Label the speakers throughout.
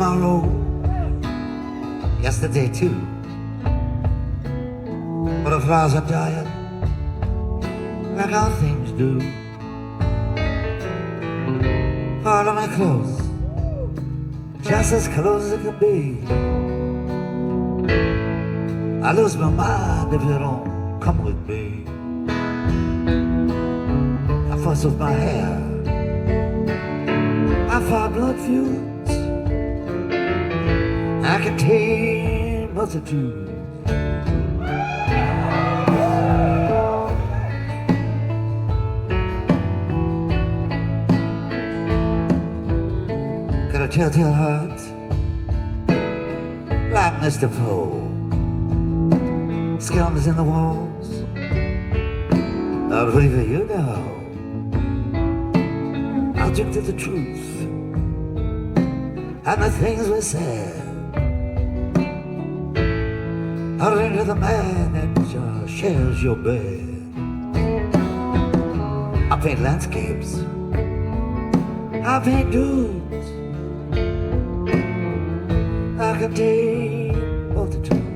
Speaker 1: tomorrow, yesterday too. But the flowers are dying, like all things do. Follow me close, just as close as it can be. I lose my mind if you don't come with me. I fuss with my hair, I fire blood feuds, I contain multitudes. Got a telltale heart, like Mr. Poe. Skeletons in the walls, I believe that you know. I'll drink to the truth and the things we said. I'll drink to the man that shares your bed. I'll paint landscapes, I'll paint dudes, I contain multitudes.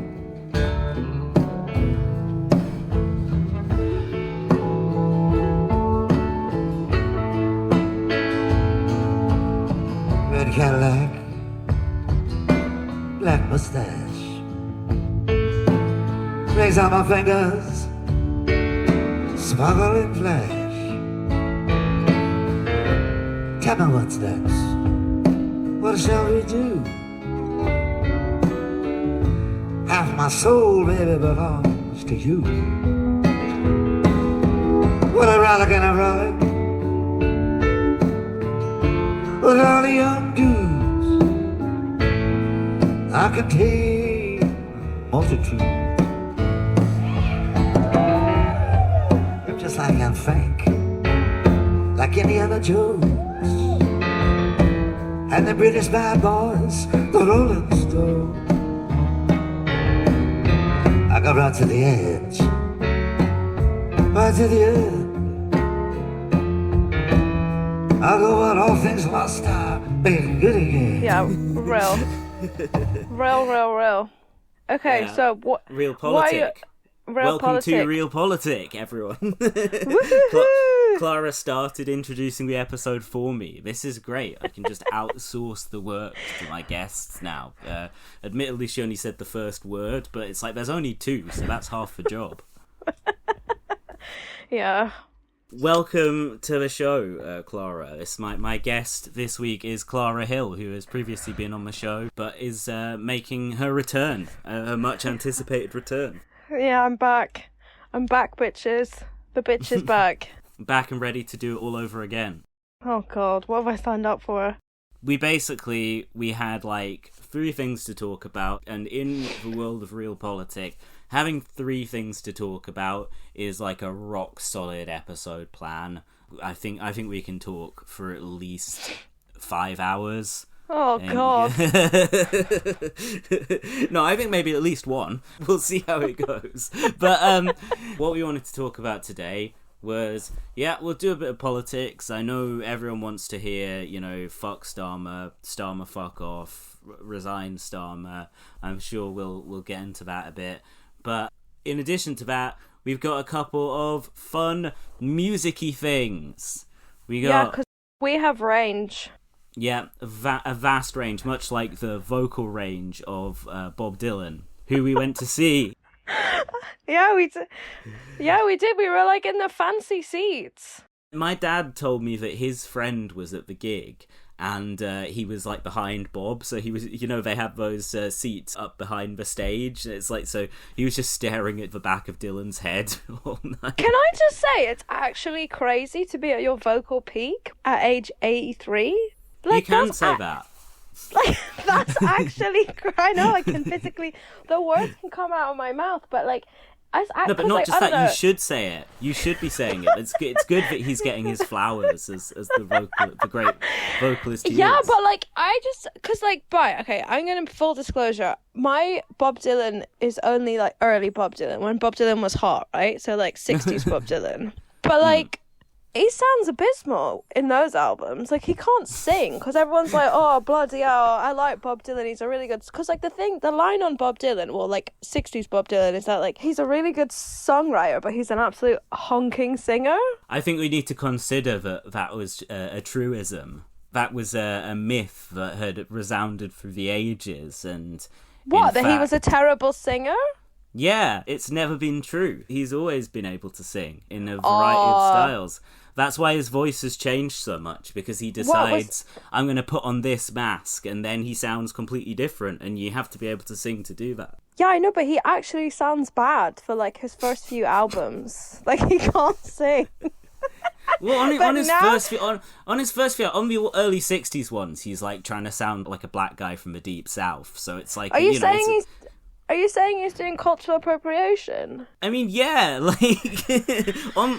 Speaker 1: Cadillac, black mustache, rings on my fingers, sparkling flash. Tell me what's next, what shall we do? Half my soul, baby, belongs to you. What a relic and a relic, with all the young dudes, I contain multitude. I'm just like Anne Frank, like Indiana Jones, and the British bad boys, the Rolling Stones. I go right to the edge, right to the edge. I'll go when all things lost are made good again.
Speaker 2: Yeah, real. Okay,
Speaker 3: yeah.
Speaker 2: so what?
Speaker 3: Real Politik. Welcome to Real Politik, everyone. Clara started introducing the episode for me. This is great. I can just outsource the work to my guests now. Admittedly, she only said the first word, but it's like there's only two, so that's half the job.
Speaker 2: Yeah.
Speaker 3: Welcome to the show, Clara. My guest this week is Clara Hill, who has previously been on the show, but is making her return, a much-anticipated return.
Speaker 2: Yeah, I'm back. I'm back, bitches. The bitch is back.
Speaker 3: Back and ready to do it all over again.
Speaker 2: Oh, God. What have I signed up for?
Speaker 3: We had, like, 3 things to talk about, and in the world of Real Politik, having 3 things to talk about is like a rock solid episode plan. I think we can talk for at least 5 hours.
Speaker 2: Oh, God.
Speaker 3: No, I think maybe at least 1. We'll see how it goes. But what we wanted to talk about today was, we'll do a bit of politics. I know everyone wants to hear, fuck Starmer, Starmer fuck off, resign Starmer. I'm sure we'll get into that a bit. But in addition to that, we've got a couple of fun music-y things.
Speaker 2: Yeah, because we have range.
Speaker 3: Yeah, a vast range, much like the vocal range of Bob Dylan, who we went to see.
Speaker 2: Yeah, we did. We were like in the fancy seats.
Speaker 3: My dad told me that his friend was at the gig, and he was like behind Bob, so he was, they have those seats up behind the stage. It's like, so he was just staring at the back of Dylan's head all night.
Speaker 2: Can I just say, it's actually crazy to be at your vocal peak at age 83.
Speaker 3: Like, you can say that.
Speaker 2: Like, that's actually, I know I can physically, the words can come out of my mouth, but like,
Speaker 3: no, but not just that. You should say it. You should be saying it. It's good that he's getting his flowers as the great vocalist he
Speaker 2: yeah,
Speaker 3: is.
Speaker 2: but like I'm gonna full disclosure. My Bob Dylan is only like early Bob Dylan, when Bob Dylan was hot, right? So like 60s Bob Dylan. But like he sounds abysmal in those albums. Like, he can't sing because everyone's like, oh, bloody hell, I like Bob Dylan. He's a really good... Because, like, the line on Bob Dylan, well, like, 60s Bob Dylan is that, like, he's a really good songwriter, but he's an absolute honking singer.
Speaker 3: I think we need to consider that was a truism. That was a myth that had resounded through the ages. And
Speaker 2: what, that he was a terrible singer?
Speaker 3: Yeah, it's never been true. He's always been able to sing in a variety of styles. That's why his voice has changed so much, because he decides, I'm going to put on this mask, and then he sounds completely different, and you have to be able to sing to do that.
Speaker 2: Yeah, I know, but he actually sounds bad for, like, his first few albums. Like, he can't sing.
Speaker 3: Well, on his first few, on the early 60s ones, he's, like, trying to sound like a black guy from the Deep South, so it's like... Are you
Speaker 2: saying he's doing cultural appropriation?
Speaker 3: I mean, yeah, like,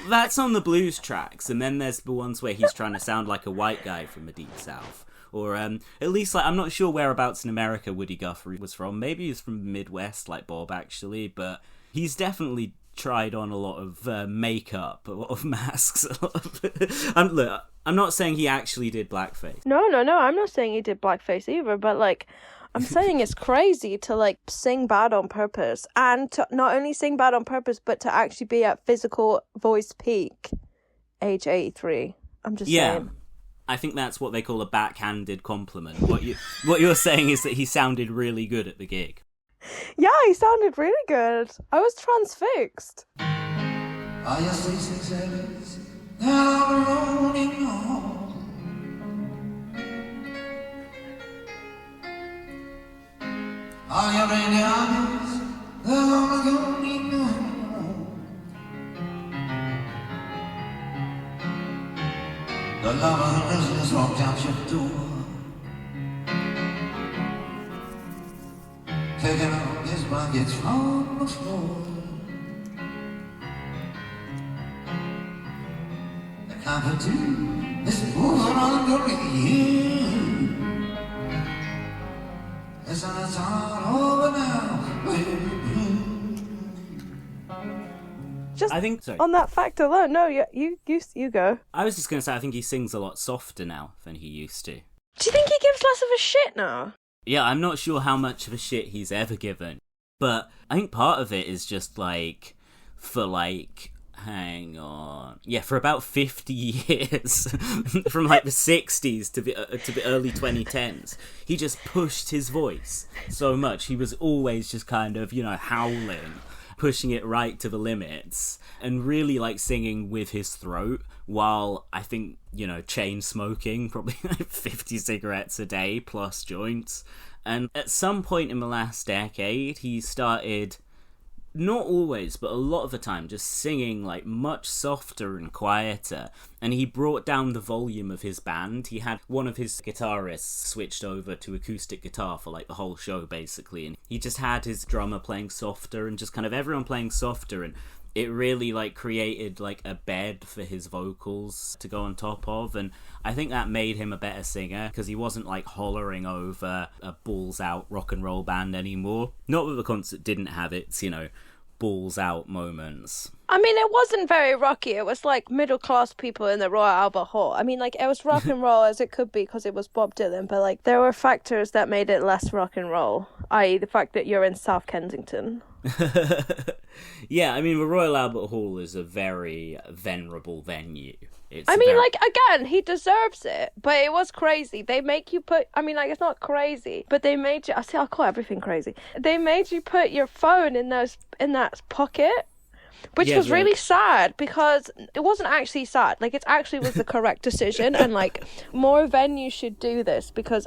Speaker 3: that's on the blues tracks, and then there's the ones where he's trying to sound like a white guy from the Deep South. Or at least, like, I'm not sure whereabouts in America Woody Guthrie was from. Maybe he's from the Midwest, like Bob, actually, but he's definitely tried on a lot of makeup, a lot of masks. Look, I'm not saying he actually did blackface.
Speaker 2: No, I'm not saying he did blackface either, but, like... I'm saying it's crazy to, like, sing bad on purpose, and to not only sing bad on purpose, but to actually be at physical voice peak, age 83. I'm just saying.
Speaker 3: I think that's what they call a backhanded compliment. What you're saying is that he sounded really good at the gig.
Speaker 2: Yeah, he sounded really good. I was transfixed.
Speaker 1: All your 67s, now rolling home. All your rainy eyes, they're all going home. The love of the business walked out your door, taking all his buckets from the floor. The cockatoo is moving on your ear. It's all over now.
Speaker 2: Just
Speaker 3: I think so.
Speaker 2: On that fact alone, no, you go.
Speaker 3: I was just going to say, I think he sings a lot softer now than he used to.
Speaker 2: Do you think he gives less of a shit now?
Speaker 3: Yeah, I'm not sure how much of a shit he's ever given, but I think part of it is just, like, for, like... Hang on. Yeah, for about 50 years, from like the 60s to the early 2010s, he just pushed his voice so much. He was always just kind of, howling, pushing it right to the limits, and really like singing with his throat while, I think, chain smoking, probably like 50 cigarettes a day plus joints. And at some point in the last decade, he started... not always, but a lot of the time, just singing like much softer and quieter. And he brought down the volume of his band. He had one of his guitarists switched over to acoustic guitar for like the whole show, basically. And he just had his drummer playing softer and just kind of everyone playing softer. And it really like created like a bed for his vocals to go on top of. And I think that made him a better singer because he wasn't like hollering over a balls out rock and roll band anymore. Not that the concert didn't have its, balls out moments.
Speaker 2: I mean, it wasn't very rocky. It was like middle class people in the Royal Albert Hall. I mean, like, it was rock and roll as it could be because it was Bob Dylan, but like there were factors that made it less rock and roll, i.e. the fact that you're in South Kensington.
Speaker 3: Yeah, I mean, the Royal Albert Hall is a very venerable venue.
Speaker 2: Like, again, he deserves it, but it was crazy. They make you put, it's not see, but they made you, I'll call everything crazy. They made you put your phone in that pocket, which was really sad because it wasn't actually sad. Like, it actually was the correct decision, and like, more venues should do this because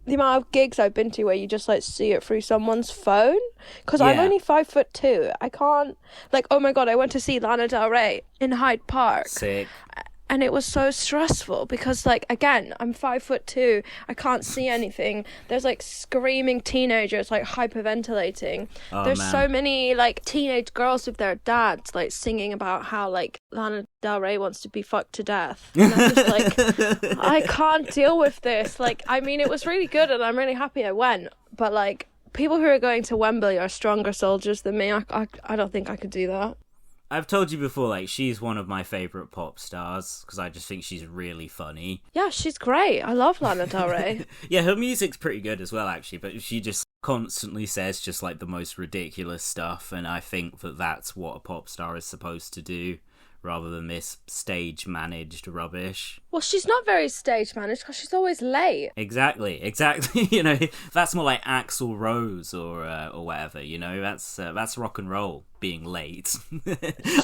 Speaker 2: the amount of gigs I've been to where you just like see it through someone's phone, because I'm only 5'2". I can't, like, oh my god, I went to see Lana Del Rey in Hyde Park.
Speaker 3: Sick.
Speaker 2: And it was so stressful because, like, again, I'm 5'2". I can't see anything. There's like screaming teenagers, like hyperventilating. There's so many like teenage girls with their dads, like singing about how like Lana Del Rey wants to be fucked to death. And I'm just like, I can't deal with this. Like, I mean, it was really good, and I'm really happy I went. But like, people who are going to Wembley are stronger soldiers than me. I don't think I could do that.
Speaker 3: I've told you before, like, she's one of my favourite pop stars, because I just think she's really funny.
Speaker 2: Yeah, she's great. I love Lana Del Rey.
Speaker 3: Yeah, her music's pretty good as well, actually, but she just constantly says just, like, the most ridiculous stuff, and I think that that's what a pop star is supposed to do, rather than this stage-managed rubbish.
Speaker 2: Well, she's not very stage-managed, because she's always late.
Speaker 3: Exactly. You know, that's more like Axl Rose or whatever, you know, that's rock and roll, being late.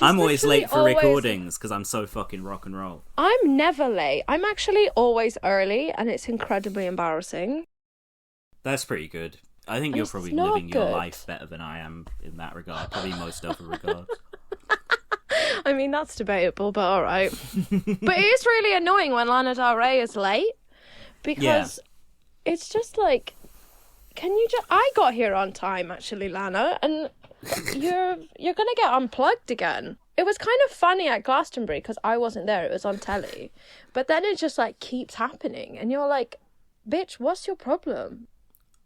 Speaker 3: I'm always late for recordings because I'm so fucking rock and roll.
Speaker 2: I'm never late. I'm actually always early, and it's incredibly embarrassing.
Speaker 3: That's pretty good. I think you're probably living your life better than I am in that regard, probably most other regards.
Speaker 2: I mean, that's debatable, but all right. But it is really annoying when Lana Del Rey is late, because it's just like, can you just... I got here on time, actually, Lana, and you're gonna get unplugged again. It was kind of funny at Glastonbury because I wasn't there, it was on telly, but then it just like keeps happening, and you're like, bitch, what's your problem?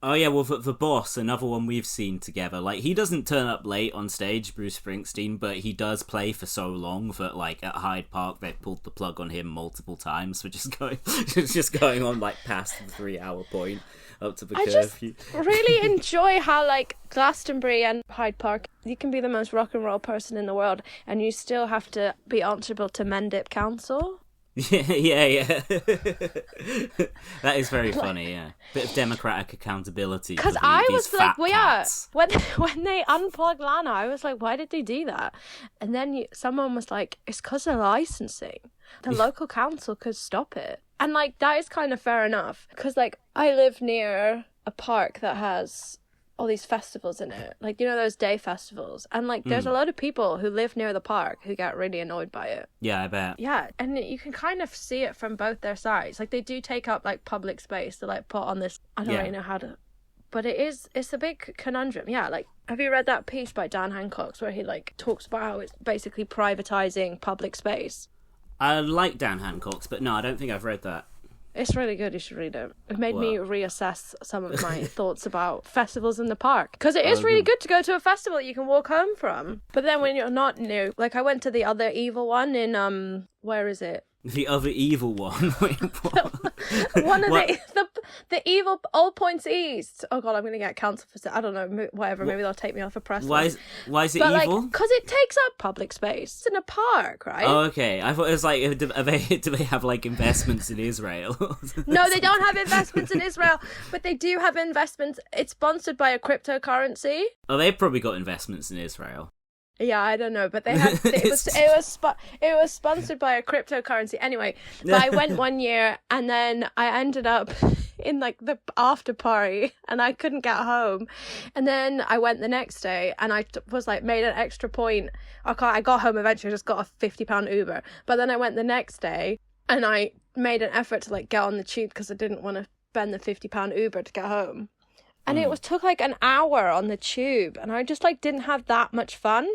Speaker 3: Oh yeah, well, the Boss, another one we've seen together, like, he doesn't turn up late on stage, Bruce Springsteen, but he does play for so long that, like, at Hyde Park, they pulled the plug on him multiple times for just going on, like, past the 3-hour point up to the curfew.
Speaker 2: I just really enjoy how, like, Glastonbury and Hyde Park, you can be the most rock and roll person in the world, and you still have to be answerable to Mendip Council.
Speaker 3: Yeah. That is very funny, yeah. Bit of democratic accountability.
Speaker 2: Because I was like, well, yeah, when they unplugged Lana, I was like, why did they do that? And then someone was like, it's because of licensing. The local council could stop it. And, like, that is kind of fair enough. Because, like, I live near a park that has all these festivals in it, like, you know, those day festivals, and like there's a lot of people who live near the park who get really annoyed by it.
Speaker 3: Yeah, I bet.
Speaker 2: Yeah, and you can kind of see it from both their sides. Like, they do take up like public space to like put on this, I don't really know how to, but it's a big conundrum. Yeah, like, have you read that piece by Dan Hancock where he like talks about how it's basically privatizing public space?
Speaker 3: I like Dan Hancock's, but no, I don't think I've read that.
Speaker 2: It's really good. You should read it. It made me reassess some of my thoughts about festivals in the park. Because it is really good to go to a festival that you can walk home from. But then when you're not new, like I went to the other evil one in, where is it?
Speaker 3: The other evil one? Wait, what?
Speaker 2: One of the evil Old Points East. Oh god, I'm gonna get cancelled for I don't know, whatever. Maybe they'll take me off a press.
Speaker 3: Why is it
Speaker 2: but
Speaker 3: evil?
Speaker 2: Because it takes up public space. It's in a park, right?
Speaker 3: Oh, okay. I thought it was like, do they have like investments in Israel?
Speaker 2: No, they don't have investments in Israel, but they do have investments. It's sponsored by a cryptocurrency.
Speaker 3: Oh, they've probably got investments in Israel.
Speaker 2: Yeah, I don't know, but they had it was sponsored by a cryptocurrency. Anyway, but I went one year and then I ended up in like the after party and I couldn't get home, and then I went the next day and I was like made an extra point. I got home eventually. I just got a £50 Uber, but then I went the next day and I made an effort to like get on the tube because I didn't want to spend the £50 Uber to get home. And it took like an hour on the tube, and I just like didn't have that much fun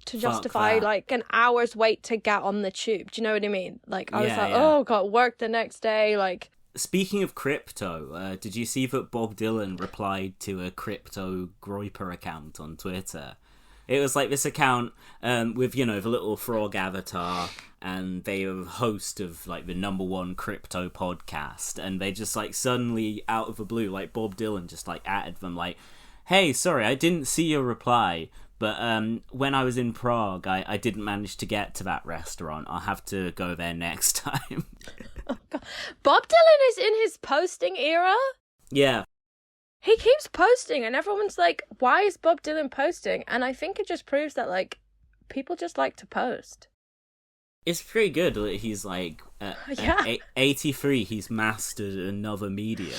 Speaker 2: to justify like an hour's wait to get on the tube. Do you know what I mean? Like I was like, oh, got work the next day. Like,
Speaker 3: speaking of crypto, did you see that Bob Dylan replied to a crypto Groiper account on Twitter? It was like this account with, you know, the little frog avatar, and they are a host of like the #1 crypto podcast, and they just like suddenly out of the blue, like Bob Dylan just like added them like, hey, sorry, I didn't see your reply, but when I was in Prague, I didn't manage to get to that restaurant. I'll have to go there next time.
Speaker 2: Oh, God. Bob Dylan is in his posting era?
Speaker 3: Yeah.
Speaker 2: He keeps posting and everyone's like, why is Bob Dylan posting? And I think it just proves that, like, people just like to post.
Speaker 3: It's pretty good that he's, like, at 83, he's mastered another medium.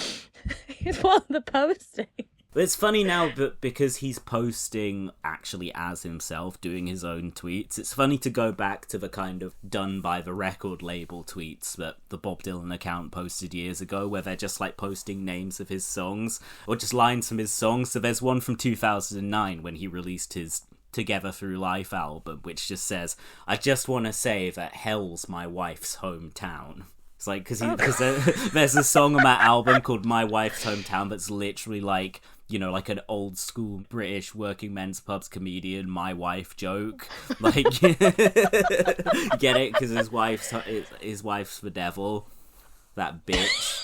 Speaker 2: He's won the posting.
Speaker 3: But it's funny now because he's posting actually as himself, doing his own tweets. It's funny to go back to the kind of done by the record label tweets that the Bob Dylan account posted years ago, where they're just like posting names of his songs or just lines from his songs. So there's one from 2009 when he released his Together Through Life album, which just says, I just want to say that hell's my wife's hometown. It's like, because there's a song on that album called My Wife's Hometown that's literally like you know, like an old school British working men's pubs comedian, my wife joke. Like, get it? Because his wife's the devil. That bitch.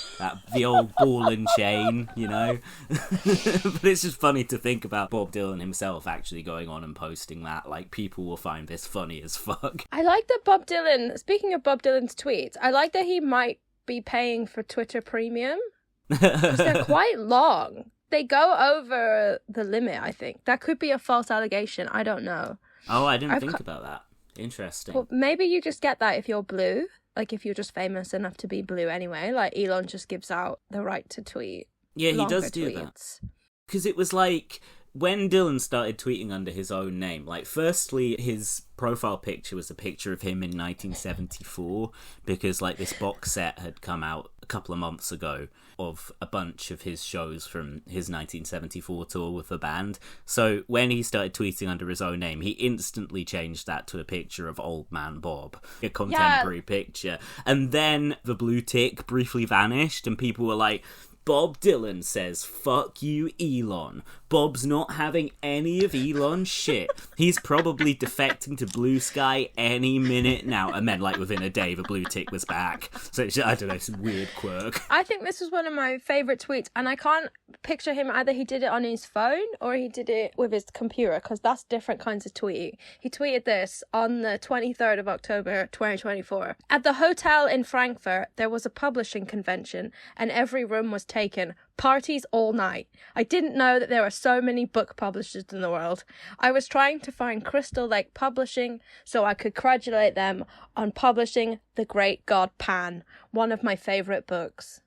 Speaker 3: The old ball and chain, you know? But it's just funny to think about Bob Dylan himself actually going on and posting that. Like, people will find this funny as fuck.
Speaker 2: I like that Bob Dylan, speaking of Bob Dylan's tweets, I like that he might be paying for Twitter Premium. Because they're quite long. They go over the limit, I think. That could be a false allegation. I don't know.
Speaker 3: Oh, I didn't think about that. Interesting.
Speaker 2: Well, maybe you just get that if you're blue. Like, if you're just famous enough to be blue anyway. Like, Elon just gives out the right to tweet.
Speaker 3: Yeah, he does do that. Because it was like, when Dylan started tweeting under his own name, like, firstly, his profile picture was a picture of him in 1974, because, like, this box set had come out a couple of months ago of a bunch of his shows from his 1974 tour with the band. So when he started tweeting under his own name, he instantly changed that to a picture of Old Man Bob, a contemporary picture. And then the blue tick briefly vanished, and people were like, Bob Dylan says, fuck you, Elon. Bob's not having any of Elon's shit. He's probably defecting to Blue Sky any minute now. And then, like, within a day, the blue tick was back. So, it's, I don't know, some weird quirk.
Speaker 2: I think this was one of my favourite tweets, and I can't picture him, either he did it on his phone or he did it with his computer, because that's different kinds of tweeting. He tweeted this on the 23rd of October, 2024. At the hotel in Frankfurt, there was a publishing convention, and every room was taken. Parties all night. I didn't know that there were so many book publishers in the world. I was trying to find Crystal Lake Publishing so I could congratulate them on publishing The Great God Pan, one of my favourite books.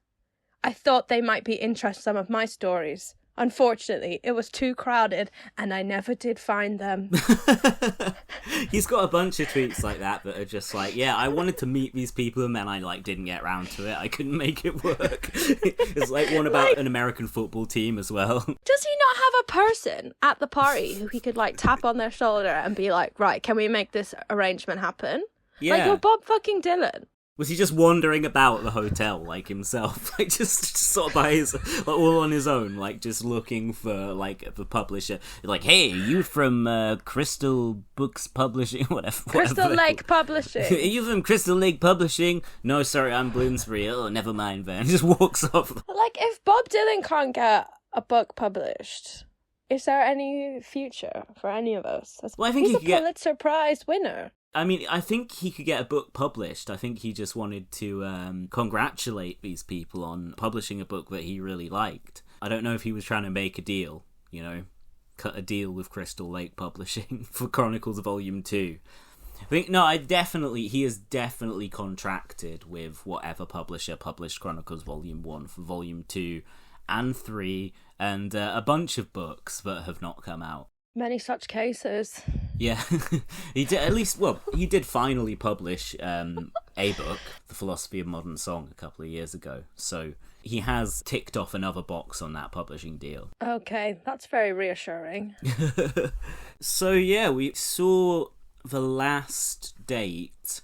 Speaker 2: I thought they might be interested in some of my stories. Unfortunately, it was too crowded and I never did find them.
Speaker 3: He's got a bunch of tweets like that are just like, yeah, I wanted to meet these people and then I like didn't get around to it. I couldn't make it work. It's like one about an American football team as well.
Speaker 2: Does he not have a person at the party who he could like tap on their shoulder and be like, right, can we make this arrangement happen?
Speaker 3: Yeah.
Speaker 2: Like, you're Bob fucking Dylan.
Speaker 3: Was he just wandering about the hotel, like, himself? Like, just sort of by his, like, all on his own, like, just looking for, like, the publisher. Like, hey, you from Crystal Books Publishing? Whatever.
Speaker 2: Crystal Lake Publishing.
Speaker 3: Are you from Crystal Lake Publishing? No, sorry, I'm Bloomsbury. Oh, never mind then. He just walks off.
Speaker 2: Like, if Bob Dylan can't get a book published, is there any future for any of us?
Speaker 3: Well, I think
Speaker 2: he's
Speaker 3: he could get...
Speaker 2: Pulitzer Prize winner.
Speaker 3: I mean, I think he could get a book published. I think he just wanted to congratulate these people on publishing a book that he really liked. I don't know if he was trying to make a deal, you know, cut a deal with Crystal Lake Publishing for Chronicles Volume 2. I think, no, he is definitely contracted with whatever publisher published Chronicles Volume 1 for Volume 2 and 3, and a bunch of books that have not come out.
Speaker 2: Many such cases.
Speaker 3: Yeah, he did, at least, well, he did finally publish a book, The Philosophy of Modern Song, a couple of years ago. So he has ticked off another box on that publishing deal.
Speaker 2: Okay, that's very reassuring.
Speaker 3: So yeah, we saw the last date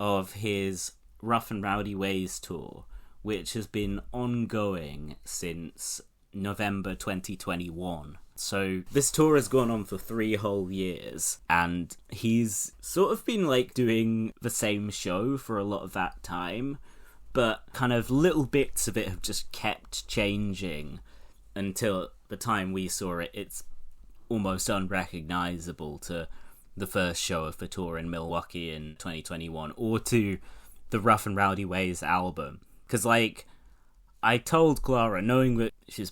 Speaker 3: of his Rough and Rowdy Ways tour, which has been ongoing since November 2021. So this tour has gone on for 3 whole years, and he's sort of been like doing the same show for a lot of that time, but kind of little bits of it have just kept changing until the time we saw it. It's almost unrecognisable to the first show of the tour in Milwaukee in 2021 or to the Rough and Rowdy Ways album. Because, like, I told Clara, knowing that she's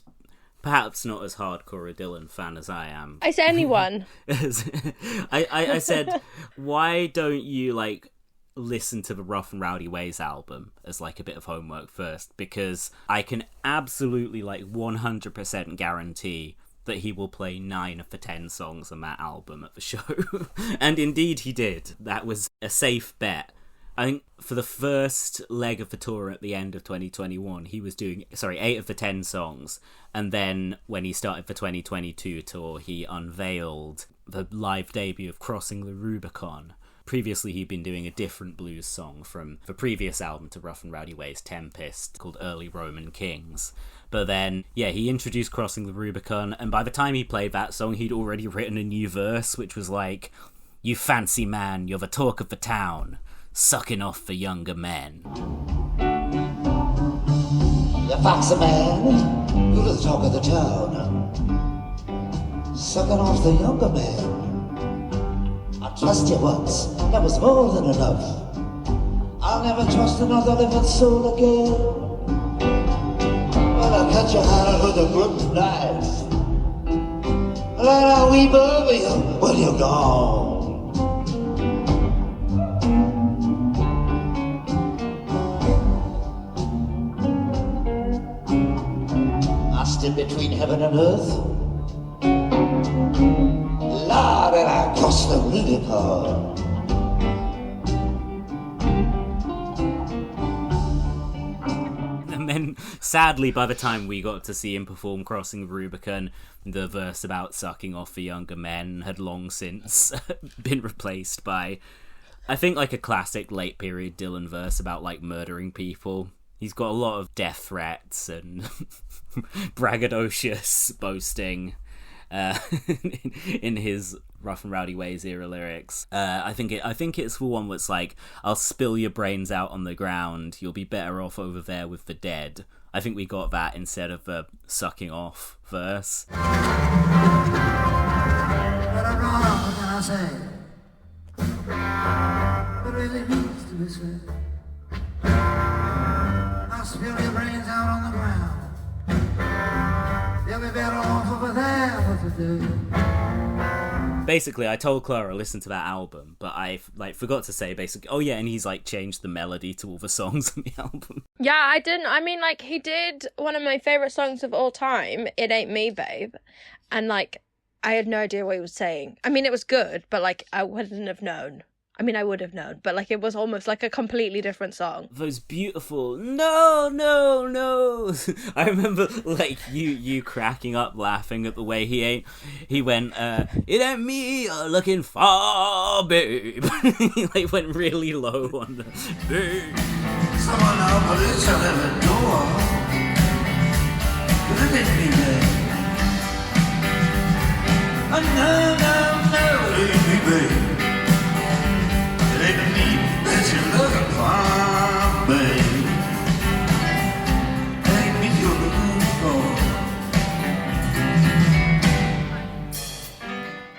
Speaker 3: perhaps not as hardcore a Dylan fan as I am.
Speaker 2: I said anyone.
Speaker 3: I said, why don't you, like, listen to the Rough and Rowdy Ways album as, like, a bit of homework first? Because I can absolutely, like, 100% guarantee that he will play 9 of the 10 songs on that album at the show. And indeed he did. That was a safe bet. I think for the first leg of the tour at the end of 2021, he was doing, 8 of the 10 songs. And then when he started the 2022 tour, he unveiled the live debut of Crossing the Rubicon, Previously, he'd been doing a different blues song from the previous album to Rough and Rowdy Ways Tempest called Early Roman Kings. But then, yeah, he introduced Crossing the Rubicon, and by the time he played that song, he'd already written a new verse, which was like, "You fancy man, you're the talk of the town, sucking off the younger men."
Speaker 1: You foxy man, you're the talk of the town, sucking off the younger man. I trust you once, that was more than enough. I'll never trust another living soul again. Well, I'll cut your heart out with a good knife. Let I weep over you when you're gone. I stood between heaven and earth. Lord, and I crossed the Rubicon.
Speaker 3: And then, sadly, by the time we got to see him perform Crossing the Rubicon, the verse about sucking off the younger men had long since been replaced by, I think, like a classic late period Dylan verse about like murdering people. He's got a lot of death threats and braggadocious boasting in his Rough and Rowdy Ways era lyrics. I think it's the one that's like, "I'll spill your brains out on the ground. You'll be better off over there with the dead." I think we got that instead of the sucking off verse.
Speaker 1: But I'm wrong, what can I say? It really means to be said. I'll spill your brains out on the ground. You'll be better off over there with the dead.
Speaker 3: Basically, I told Clara listen to that album, but I forgot to say basically, oh yeah, and he's like changed the melody to all the songs on the album.
Speaker 2: Yeah, I didn't. I mean, like, he did one of my favourite songs of all time, "It Ain't Me, Babe." And, like, I had no idea what he was saying. I mean, it was good, but, like, I wouldn't have known. I mean, I would have known, but, like, it was almost like a completely different song.
Speaker 3: Those beautiful no. I remember like you cracking up laughing at the way he went, "It ain't me you're looking for, babe." He like went really low on the babe.
Speaker 1: Someone open each other door. It ain't me, babe. No, it ain't me, babe. It ain't me that you're looking for, babe. It ain't me you're looking for.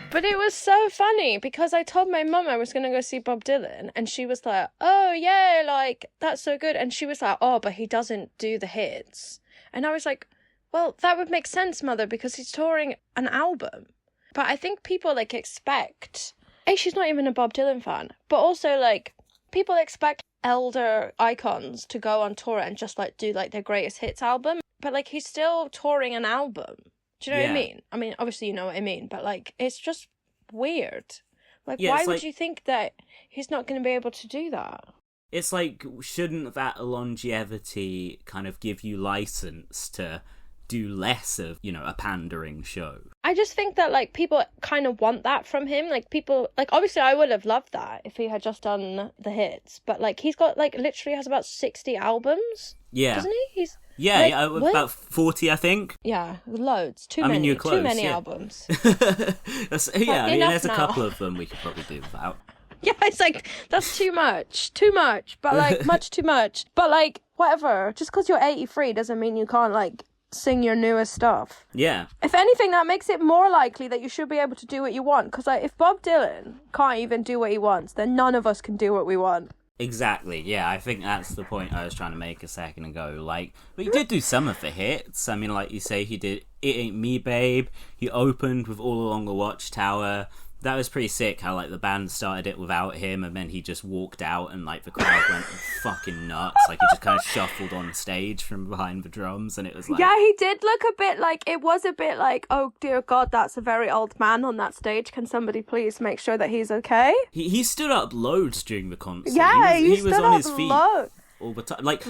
Speaker 2: But it was so funny because I told my mum I was going to go see Bob Dylan, and she was like, "Oh, yeah, like, that's so good." And she was like, "Oh, but he doesn't do the hits." And I was like, well, that would make sense, Mother, because he's touring an album. But I think people, like, expect... A, she's not even a Bob Dylan fan, but also, like, people expect elder icons to go on tour and just, like, do, like, their greatest hits album. But, like, he's still touring an album. Do you know what I mean? I mean, obviously you know what I mean, but, like, it's just weird. Like,
Speaker 3: Yeah,
Speaker 2: why would
Speaker 3: like...
Speaker 2: you think that he's not going to be able to do that?
Speaker 3: It's like, shouldn't that longevity kind of give you license to do less of, you know, a pandering show?
Speaker 2: I just think that, like, people kind of want that from him. Like, people, like, obviously I would have loved that if he had just done the hits. But, like, he's got, like, literally has about 60 albums.
Speaker 3: Yeah.
Speaker 2: Doesn't he? He's...
Speaker 3: Yeah,
Speaker 2: like,
Speaker 3: yeah, about 40, I think.
Speaker 2: Yeah, loads.
Speaker 3: I mean, you're close,
Speaker 2: too many
Speaker 3: yeah.
Speaker 2: albums.
Speaker 3: That's, yeah, I mean,
Speaker 2: enough
Speaker 3: there's a
Speaker 2: now.
Speaker 3: couple of them we could probably do without.
Speaker 2: Yeah, it's like, that's too much. Too much. But, like, much too much. But, like, whatever. Just because you're 83 doesn't mean you can't, like, sing your newest stuff.
Speaker 3: Yeah.
Speaker 2: If anything, that makes it more likely that you should be able to do what you want. Because, like, if Bob Dylan can't even do what he wants, then none of us can do what we want.
Speaker 3: Exactly, yeah, I think that's the point I was trying to make a second ago. Like, but he did do some of the hits. I mean, like you say, he did It Ain't Me, Babe. He opened with All Along the Watchtower. That was pretty sick how, like, the band started it without him and then he just walked out and, like, the crowd went fucking nuts. Like, he just kind of shuffled on stage from behind the drums and it was like...
Speaker 2: Yeah, he did look a bit like... It was a bit like, oh, dear God, that's a very old man on that stage. Can somebody please make sure that he's okay?
Speaker 3: He stood up loads during the concert.
Speaker 2: Yeah,
Speaker 3: he was
Speaker 2: stood
Speaker 3: on
Speaker 2: up
Speaker 3: his feet
Speaker 2: loads.
Speaker 3: all the time. Like,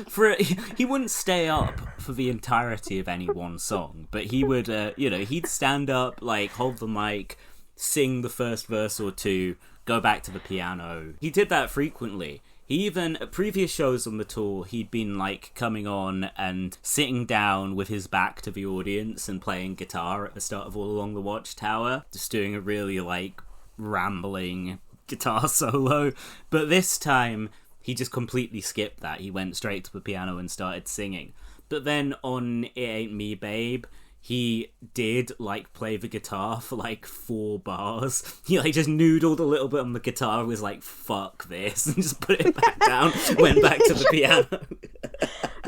Speaker 3: he wouldn't stay up for the entirety of any one song, but he would, you know, he'd stand up, like, hold the mic, sing the first verse or two, go back to the piano. He did that frequently. He even, at previous shows on the tour, he'd been, like, coming on and sitting down with his back to the audience and playing guitar at the start of All Along the Watchtower. Just doing a really, like, rambling guitar solo. But this time, he just completely skipped that. He went straight to the piano and started singing. But then on It Ain't Me, Babe, he did, like, play the guitar for, like, 4 bars. He, like, just noodled a little bit on the guitar, was like, fuck this, and just put it back down, went back to the piano.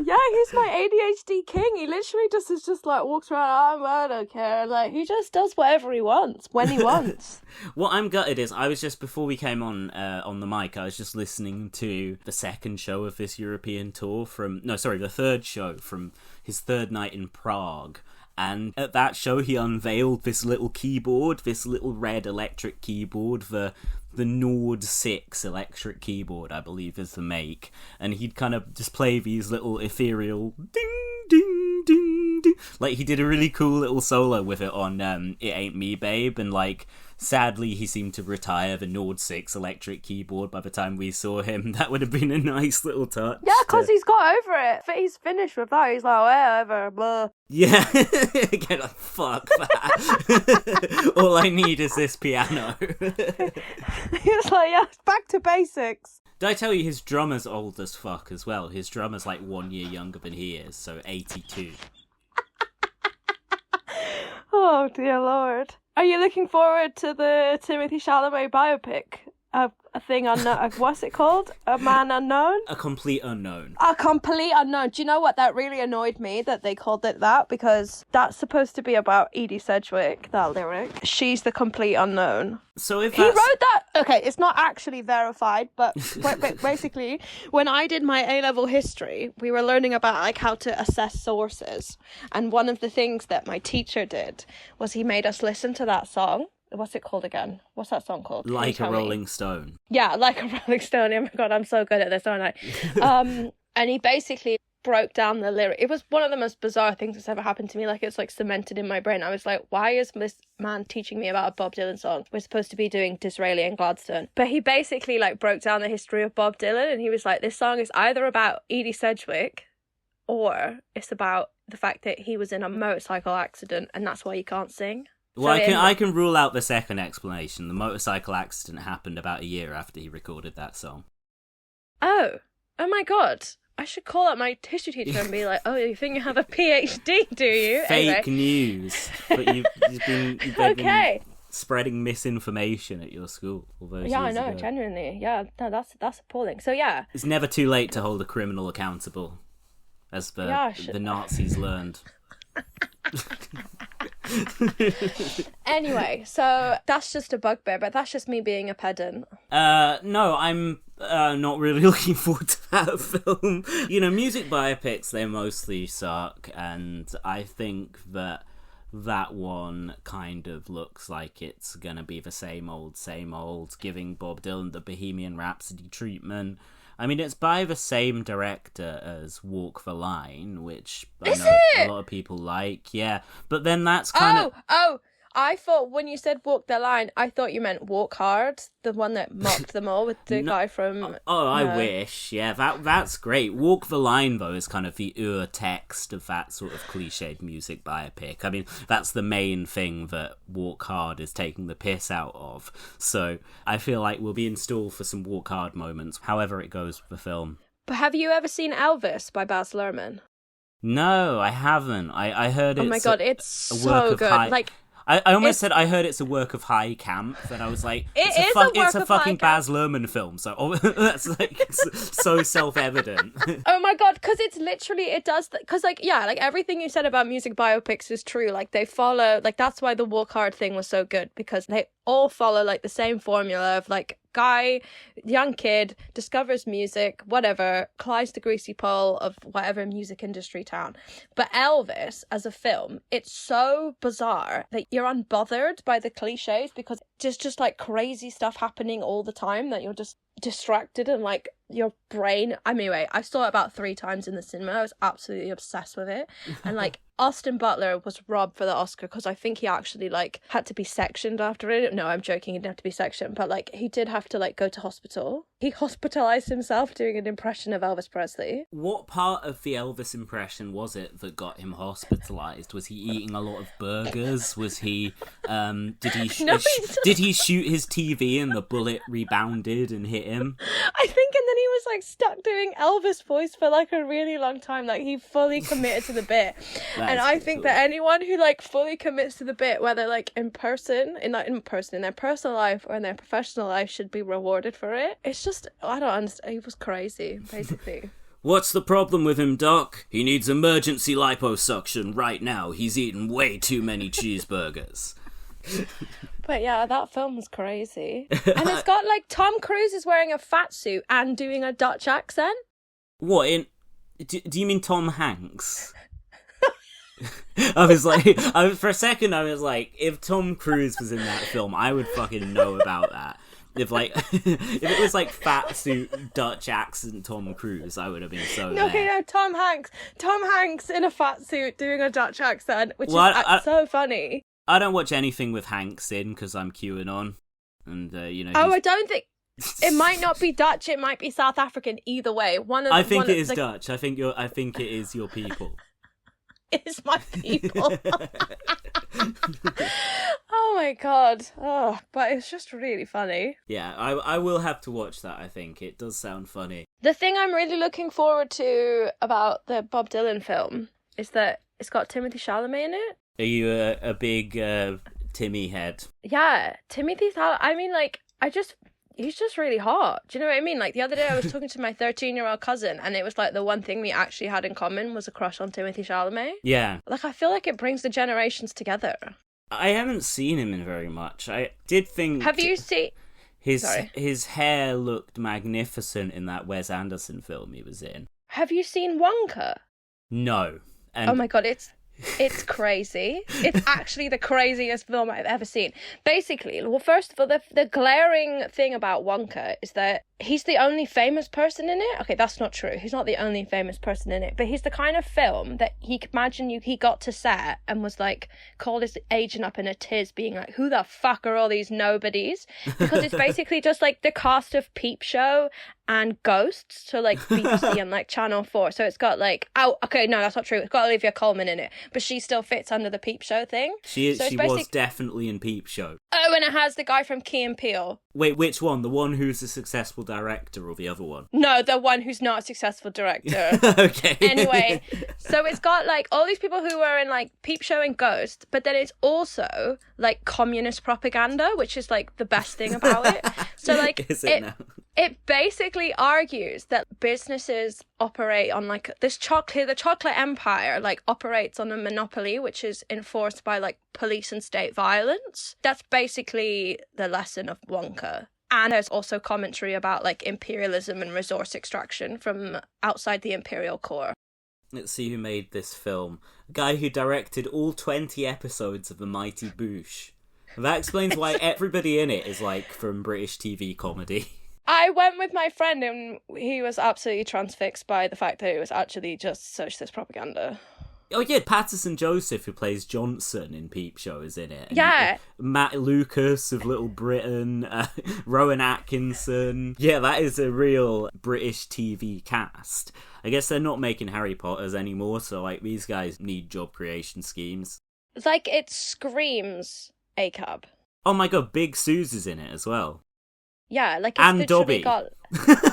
Speaker 2: Yeah, he's my ADHD king. He literally just is just, like, walks around, I don't care. Like, he just does whatever he wants, when he wants.
Speaker 3: What I'm gutted is, I was just, before we came on the mic, I was just listening to the second show of this European tour the third show from his third night in Prague. And at that show, he unveiled this little keyboard, this little red electric keyboard, the Nord 6 electric keyboard, I believe is the make. And he'd kind of just play these little ethereal ding, ding, ding, ding. Like, he did a really cool little solo with it on It Ain't Me, Babe. And, like, sadly, he seemed to retire the Nord 6 electric keyboard by the time we saw him. That would have been a nice little touch.
Speaker 2: Yeah, because he's got over it. He's finished with that. He's like, whatever, blah.
Speaker 3: Yeah, again, like, fuck that. All I need is this piano.
Speaker 2: He's like, yeah, back to basics.
Speaker 3: Did I tell you his drummer's old as fuck as well? His drummer's like 1 year younger than he is, so 82.
Speaker 2: Oh, dear Lord. Are you looking forward to the Timothy Chalamet biopic? A thing unknown. What's it called? A man unknown?
Speaker 3: A complete unknown.
Speaker 2: A complete unknown. Do you know what? That really annoyed me that they called it that, because that's supposed to be about Edie Sedgwick, that lyric. She's the complete unknown.
Speaker 3: So if
Speaker 2: he wrote that, okay, it's not actually verified, but basically, when I did my A-level history, we were learning about, like, how to assess sources. And one of the things that my teacher did was he made us listen to that song. What's it called again? What's that song called?
Speaker 3: Like a Rolling Stone.
Speaker 2: Yeah, Like a Rolling Stone. Oh my God, I'm so good at this, aren't I? And he basically broke down the lyric. It was one of the most bizarre things that's ever happened to me. Like, it's like cemented in my brain. I was like, why is this man teaching me about a Bob Dylan song? We're supposed to be doing Disraeli and Gladstone. But he basically, like, broke down the history of Bob Dylan, and he was like, this song is either about Edie Sedgwick or it's about the fact that he was in a motorcycle accident and that's why you can't sing.
Speaker 3: Well, I can rule out the second explanation. The motorcycle accident happened about a year after he recorded that song.
Speaker 2: Oh my God. I should call up my history teacher and be like, oh, you think you have a PhD, do you?
Speaker 3: Fake news. But you've been spreading misinformation at your school all those years
Speaker 2: I know,
Speaker 3: ago.
Speaker 2: genuinely. Yeah, no, that's appalling. So, yeah.
Speaker 3: It's never too late to hold a criminal accountable, as the Nazis learned.
Speaker 2: Anyway, so that's just a bugbear, but that's just me being a pedant.
Speaker 3: No, I'm not really looking forward to that film. You know, music biopics, they mostly suck, and I think that one kind of looks like it's gonna be the same old, giving Bob Dylan the Bohemian Rhapsody treatment. I mean, it's by the same director as Walk the Line, which I know a lot of people like. Yeah, but then that's kind of...
Speaker 2: Oh, I thought when you said Walk the Line, I thought you meant Walk Hard, the one that mocked them all with the guy from...
Speaker 3: I wish. Yeah, that's great. Walk the Line, though, is kind of the ur-text of that sort of cliched music biopic. I mean, that's the main thing that Walk Hard is taking the piss out of. So I feel like we'll be in store for some Walk Hard moments, however it goes with the film.
Speaker 2: But have you ever seen Elvis by Baz Luhrmann?
Speaker 3: No, I haven't. I heard it's...
Speaker 2: Oh my God, it's so good. Like...
Speaker 3: I almost said I heard it's a work of high camp, and I was like, it's a fucking Baz Luhrmann film, so that's like so self-evident.
Speaker 2: Oh my God, because it's literally, it does, because like, yeah, like everything you said about music biopics is true. Like they follow, like that's why the Walk Hard thing was so good, because they all follow like the same formula of like guy, young kid, discovers music, whatever, climbs the greasy pole of whatever music industry town. But Elvis, as a film, it's so bizarre that you're unbothered by the cliches, because there's just like crazy stuff happening all the time that you're just distracted and like your brain. Anyway, I saw it about 3 times in the cinema. I was absolutely obsessed with it. And like Austin Butler was robbed for the Oscar because I think he actually like had to be sectioned after it. No, I'm joking, he didn't have to be sectioned, but like he did have to like go to hospital. He hospitalized himself doing an impression of Elvis Presley.
Speaker 3: What part of the Elvis impression was it that got him hospitalized? Was he eating a lot of burgers? Was he did he shoot his TV and the bullet rebounded and hit him?
Speaker 2: I think, and then he was like stuck doing Elvis voice for like a really long time. Like he fully committed to the bit. And I think that anyone who like fully commits to the bit, whether like in their personal life or in their professional life, should be rewarded for it. It's just, I don't understand. He was crazy, basically.
Speaker 3: What's the problem with him, Doc? He needs emergency liposuction right now. He's eaten way too many cheeseburgers.
Speaker 2: But yeah, that film was crazy. And it's got like Tom Cruise is wearing a fat suit and doing a Dutch accent.
Speaker 3: What, do you mean Tom Hanks? I was like, for a second I was like, if Tom Cruise was in that film, I would fucking know about that. If it was like fat suit Dutch accent Tom Cruise, I would have been so there.
Speaker 2: Okay, no, Tom Hanks in a fat suit doing a Dutch accent, which is so funny.
Speaker 3: I don't watch anything with Hanks in because I'm QAnon, and
Speaker 2: I don't think it might not be Dutch. It might be South African. Either way,
Speaker 3: I think it is Dutch. I think it is your people.
Speaker 2: It's my people. Oh my god. Oh, but it's just really funny.
Speaker 3: Yeah, I will have to watch that, I think. It does sound funny.
Speaker 2: The thing I'm really looking forward to about the Bob Dylan film is that it's got Timothée Chalamet in it.
Speaker 3: Are you a big Timmy head?
Speaker 2: Yeah, Timothée Chalamet. I mean, like, he's just really hot. Do you know what I mean? Like, the other day I was talking to my 13-year-old cousin, and it was like the one thing we actually had in common was a crush on Timothée Chalamet.
Speaker 3: Yeah.
Speaker 2: Like, I feel like it brings the generations together.
Speaker 3: I haven't seen him in very much. I did think...
Speaker 2: Have you seen...
Speaker 3: His hair looked magnificent in that Wes Anderson film he was in.
Speaker 2: Have you seen Wonka?
Speaker 3: No. And
Speaker 2: oh my god, it's crazy. It's actually the craziest film I've ever seen. Basically, well, first of all, the glaring thing about Wonka is that he's the only famous person in it. Okay, that's not true. He's not the only famous person in it, but he's the kind of film that he got to set and was like, called his agent up in a tiz being like, who the fuck are all these nobodies? Because it's basically just like the cast of Peep Show and Ghosts, so like BBC and like Channel 4. So it's got like, oh, okay, no, that's not true. It's got Olivia Colman in it, but she still fits under the Peep Show thing.
Speaker 3: She was definitely in Peep Show.
Speaker 2: Oh, and it has the guy from Key and Peele.
Speaker 3: Wait, which one? The one who's a successful director or the other one?
Speaker 2: No, the one who's not a successful director.
Speaker 3: Okay.
Speaker 2: Anyway, so it's got like all these people who were in like Peep Show and Ghost, but then it's also like communist propaganda, which is like the best thing about it. So like it basically argues that businesses operate on like the chocolate empire like operates on a monopoly which is enforced by like police and state violence. That's basically the lesson of Wonka. And there's also commentary about like imperialism and resource extraction from outside the imperial core.
Speaker 3: Let's see who made this film. A guy who directed all 20 episodes of The Mighty Boosh. That explains why everybody in it is like from British TV comedy.
Speaker 2: I went with my friend and he was absolutely transfixed by the fact that it was actually just socialist propaganda.
Speaker 3: Oh yeah, Patterson Joseph, who plays Johnson in Peep Show, is in it. And
Speaker 2: yeah.
Speaker 3: Matt Lucas of Little Britain, Rowan Atkinson. Yeah, that is a real British TV cast. I guess they're not making Harry Potters anymore, so like these guys need job creation schemes.
Speaker 2: Like, it screams ACAB.
Speaker 3: Oh my god, Big Suze is in it as well.
Speaker 2: Yeah, like, it's
Speaker 3: and
Speaker 2: literally
Speaker 3: Dobby.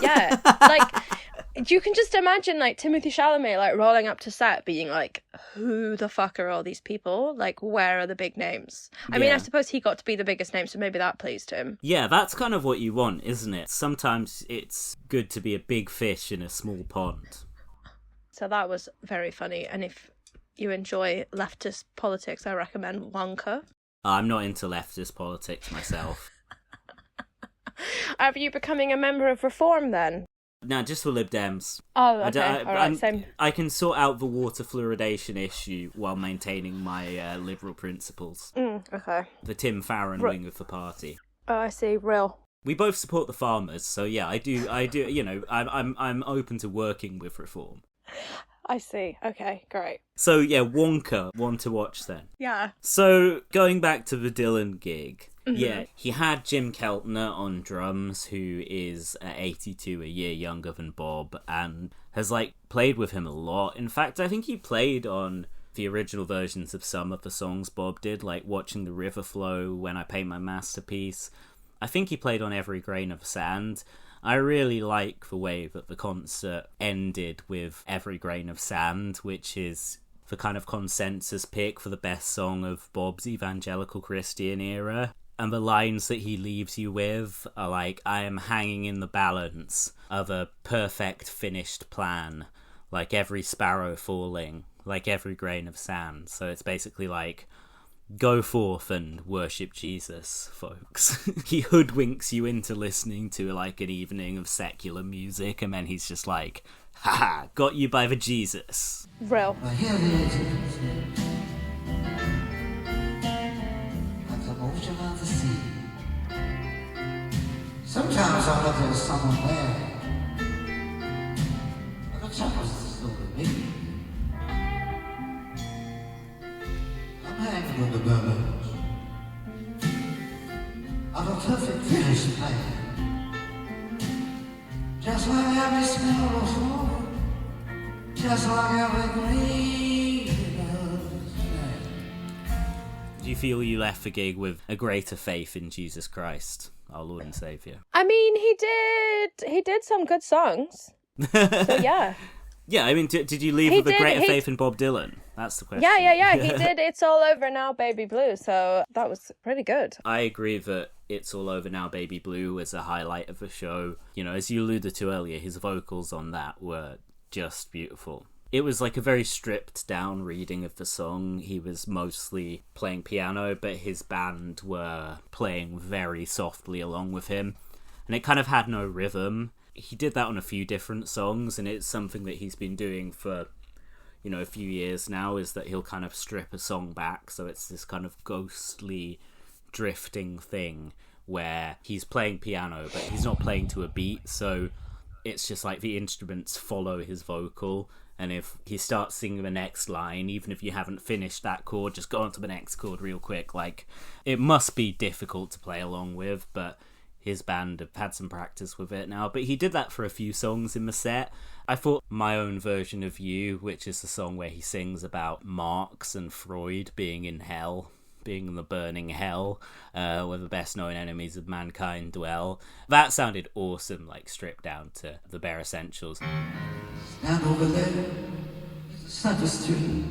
Speaker 2: Yeah, like, you can just imagine, like, Timothée Chalamet, like, rolling up to set being like, who the fuck are all these people? Like, where are the big names? I mean, I suppose he got to be the biggest name, so maybe that pleased him.
Speaker 3: Yeah, that's kind of what you want, isn't it? Sometimes it's good to be a big fish in a small pond.
Speaker 2: So that was very funny, and if you enjoy leftist politics, I recommend Wonka.
Speaker 3: I'm not into leftist politics myself.
Speaker 2: Are you becoming a member of Reform then?
Speaker 3: No, just for Lib Dems.
Speaker 2: Oh, okay. Alright, same.
Speaker 3: I can sort out the water fluoridation issue while maintaining my liberal principles.
Speaker 2: Okay.
Speaker 3: The Tim Farron wing of the party.
Speaker 2: Oh, I see. Real.
Speaker 3: We both support the farmers, so yeah, I do, you know, I'm open to working with reform.
Speaker 2: I see. Okay, great.
Speaker 3: So yeah, Wonka, one to watch then.
Speaker 2: Yeah.
Speaker 3: So going back to the Dylan gig, yeah, he had Jim Keltner on drums, who is 82, a year younger than Bob, and has like played with him a lot. In fact, I think he played on the original versions of some of the songs Bob did, like Watching the River Flow, When I Paint My Masterpiece. I think he played on Every Grain of Sand. I really like the way that the concert ended with Every Grain of Sand, which is the kind of consensus pick for the best song of Bob's evangelical Christian era. And the lines that he leaves you with are like, I am hanging in the balance of a perfect finished plan, like every sparrow falling, like every grain of sand. So it's basically like, go forth and worship Jesus, folks. He hoodwinks you into listening to like an evening of secular music, and then he's just like, haha, got you by the Jesus.
Speaker 2: Real.
Speaker 1: I hear the engines like the motion of the sea. Sometimes I look there's someone there, but the trouble is still with me. I'm hanging with the birds of a perfect finished plan. Just like every smell of fall, just like every green of sand.
Speaker 3: Do you feel you left the gig with a greater faith in Jesus Christ, our Lord and Saviour?
Speaker 2: I mean, he did some good songs. So yeah.
Speaker 3: Yeah, I mean, did you leave with a greater faith in Bob Dylan? That's the question.
Speaker 2: Yeah. He did It's All Over Now, Baby Blue, so that was pretty good.
Speaker 3: I agree that It's All Over Now, Baby Blue was a highlight of the show. You know, as you alluded to earlier, his vocals on that were just beautiful. It was like a very stripped down reading of the song. He was mostly playing piano, but his band were playing very softly along with him. And it kind of had no rhythm. He did that on a few different songs, and it's something that he's been doing for, you know, a few years now, is that he'll kind of strip a song back, so it's this kind of ghostly drifting thing where he's playing piano, but he's not playing to a beat, so it's just like the instruments follow his vocal, and if he starts singing the next line, even if you haven't finished that chord, just go on to the next chord real quick. Like, it must be difficult to play along with, but his band have had some practice with it now. But he did that for a few songs in the set. I thought My Own Version of You, which is the song where he sings about Marx and Freud being in hell, being in the burning hell, where the best known enemies of mankind dwell, that sounded awesome, like stripped down to the bare essentials.
Speaker 1: Stand over there, Santa Street.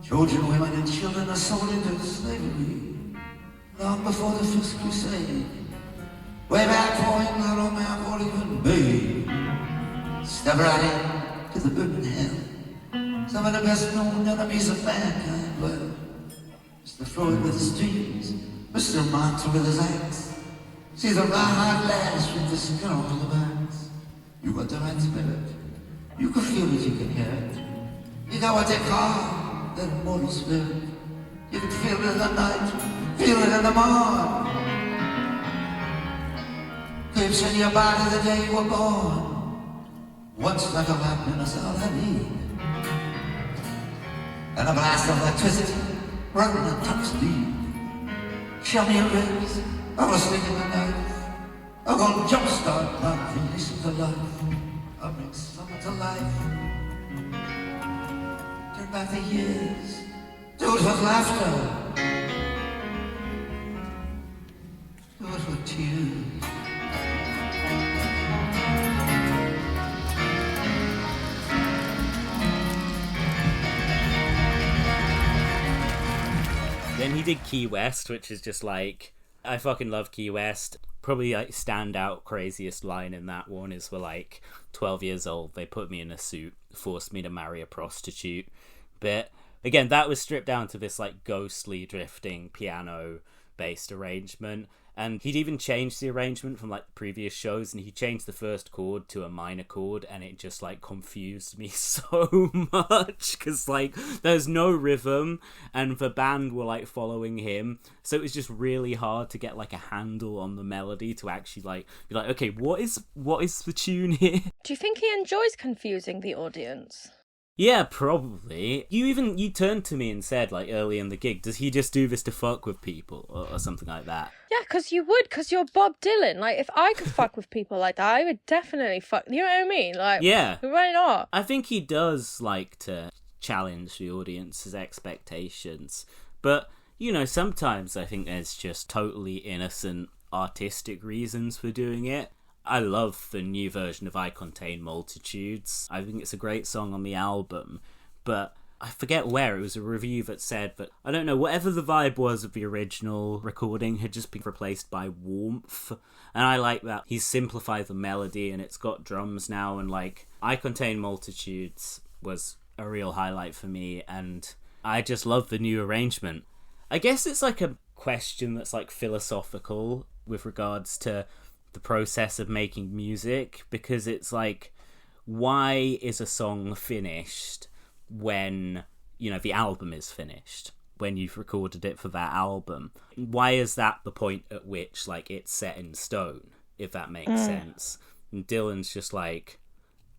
Speaker 1: Children, women, and children are sold into slavery long before the First Crusade. Way back for him, that old man won't even be. Step right in to the burning hell. Some of the best known enemies of mankind were Mr. Freud with his dreams, Mr. Marx with his axe. See the rawhide lads with the skin on the backs. You got the right spirit. You can feel it, you can hear it. You got what they call the immortal spirit. You can feel it in the night, feel it in the morning. Lives in your body the day you were born. Once like a lightning, that's all I need. And a blast of electricity, running at top speed. Show me your ribs, I was sleeping the night. I'm gonna jumpstart my release of the life. I'll bring summer to life. Turn back the years, do it with laughter. Do it with tears.
Speaker 3: Then he did Key West, which is just like, I fucking love Key West. Probably like standout craziest line in that one is we're like 12 years old, they put me in a suit, forced me to marry a prostitute. But again, that was stripped down to this like ghostly drifting piano based arrangement. And he'd even changed the arrangement from, like, previous shows, and he changed the first chord to a minor chord, and it just, like, confused me so much, because, like, there's no rhythm, and the band were, like, following him, so it was just really hard to get, like, a handle on the melody to actually, like, be like, okay, what is the tune here?
Speaker 2: Do you think he enjoys confusing the audience?
Speaker 3: Yeah, probably. You turned to me and said, like, early in the gig, does he just do this to fuck with people, or something like that?
Speaker 2: Yeah, because you would, because you're Bob Dylan. Like, if I could fuck with people like that, I would definitely fuck, you know what I mean? Like,
Speaker 3: yeah.
Speaker 2: Why not?
Speaker 3: I think he does like to challenge the audience's expectations, but, you know, sometimes I think there's just totally innocent artistic reasons for doing it. I love the new version of I Contain Multitudes. I think it's a great song on the album, but I forget where. It was a review that said that, I don't know, whatever the vibe was of the original recording had just been replaced by warmth, and I like that. He's simplified the melody, and it's got drums now, and, like, I Contain Multitudes was a real highlight for me, and I just love the new arrangement. I guess it's, like, a question that's, like, philosophical with regards to the process of making music, because it's like, why is a song finished when, you know, the album is finished, when you've recorded it for that album? Why is that the point at which, like, it's set in stone, if that makes sense? And Dylan's just like,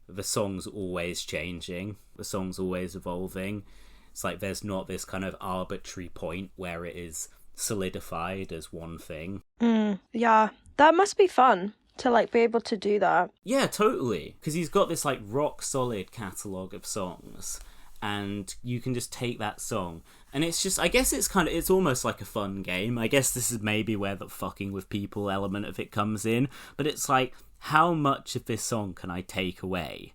Speaker 3: the song's always changing, the song's always evolving. It's like there's not this kind of arbitrary point where it is solidified as one thing.
Speaker 2: Yeah, that must be fun to, like, be able to do that.
Speaker 3: Yeah, totally. Because he's got this, like, rock solid catalogue of songs, and you can just take that song, and it's just, I guess it's almost like a fun game. I guess this is maybe where the fucking with people element of it comes in, but it's like, how much of this song can I take away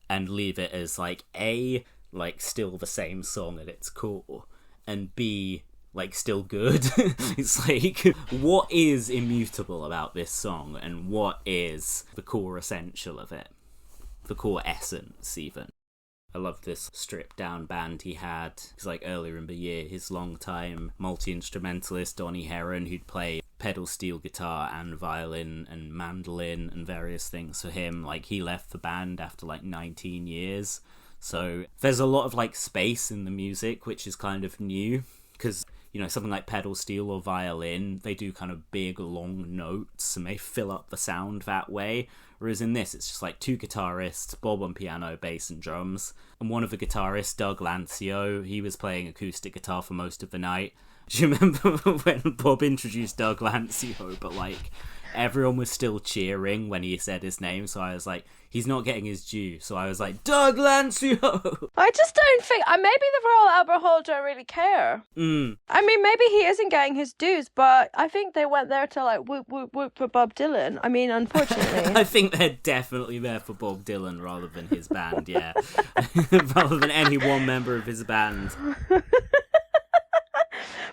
Speaker 3: and leave it as, like, A, like, still the same song at its core, and B, like, still good. It's like, what is immutable about this song, and what is the core essential of it? The core essence, even. I love this stripped down band he had, because, like, earlier in the year, his longtime multi-instrumentalist Donny Heron, who'd play pedal steel guitar and violin and mandolin and various things for him, like, he left the band after, like, 19 years. So there's a lot of, like, space in the music, which is kind of new, because, you know, something like pedal steel or violin, they do kind of big, long notes, and they fill up the sound that way. Whereas in this, it's just like two guitarists, Bob on piano, bass, and drums. And one of the guitarists, Doug Lancio, he was playing acoustic guitar for most of the night. Do you remember when Bob introduced Doug Lancio, but, like, everyone was still cheering when he said his name, so I was like, he's not getting his due. So I was like, Doug Lancio!
Speaker 2: I just don't think, maybe the Royal Albert Hall don't really care. I mean, maybe he isn't getting his dues, but I think they went there to, like, whoop, whoop, whoop for Bob Dylan. I mean, unfortunately.
Speaker 3: I think they're definitely there for Bob Dylan rather than his band, yeah. Rather than any one member of his band.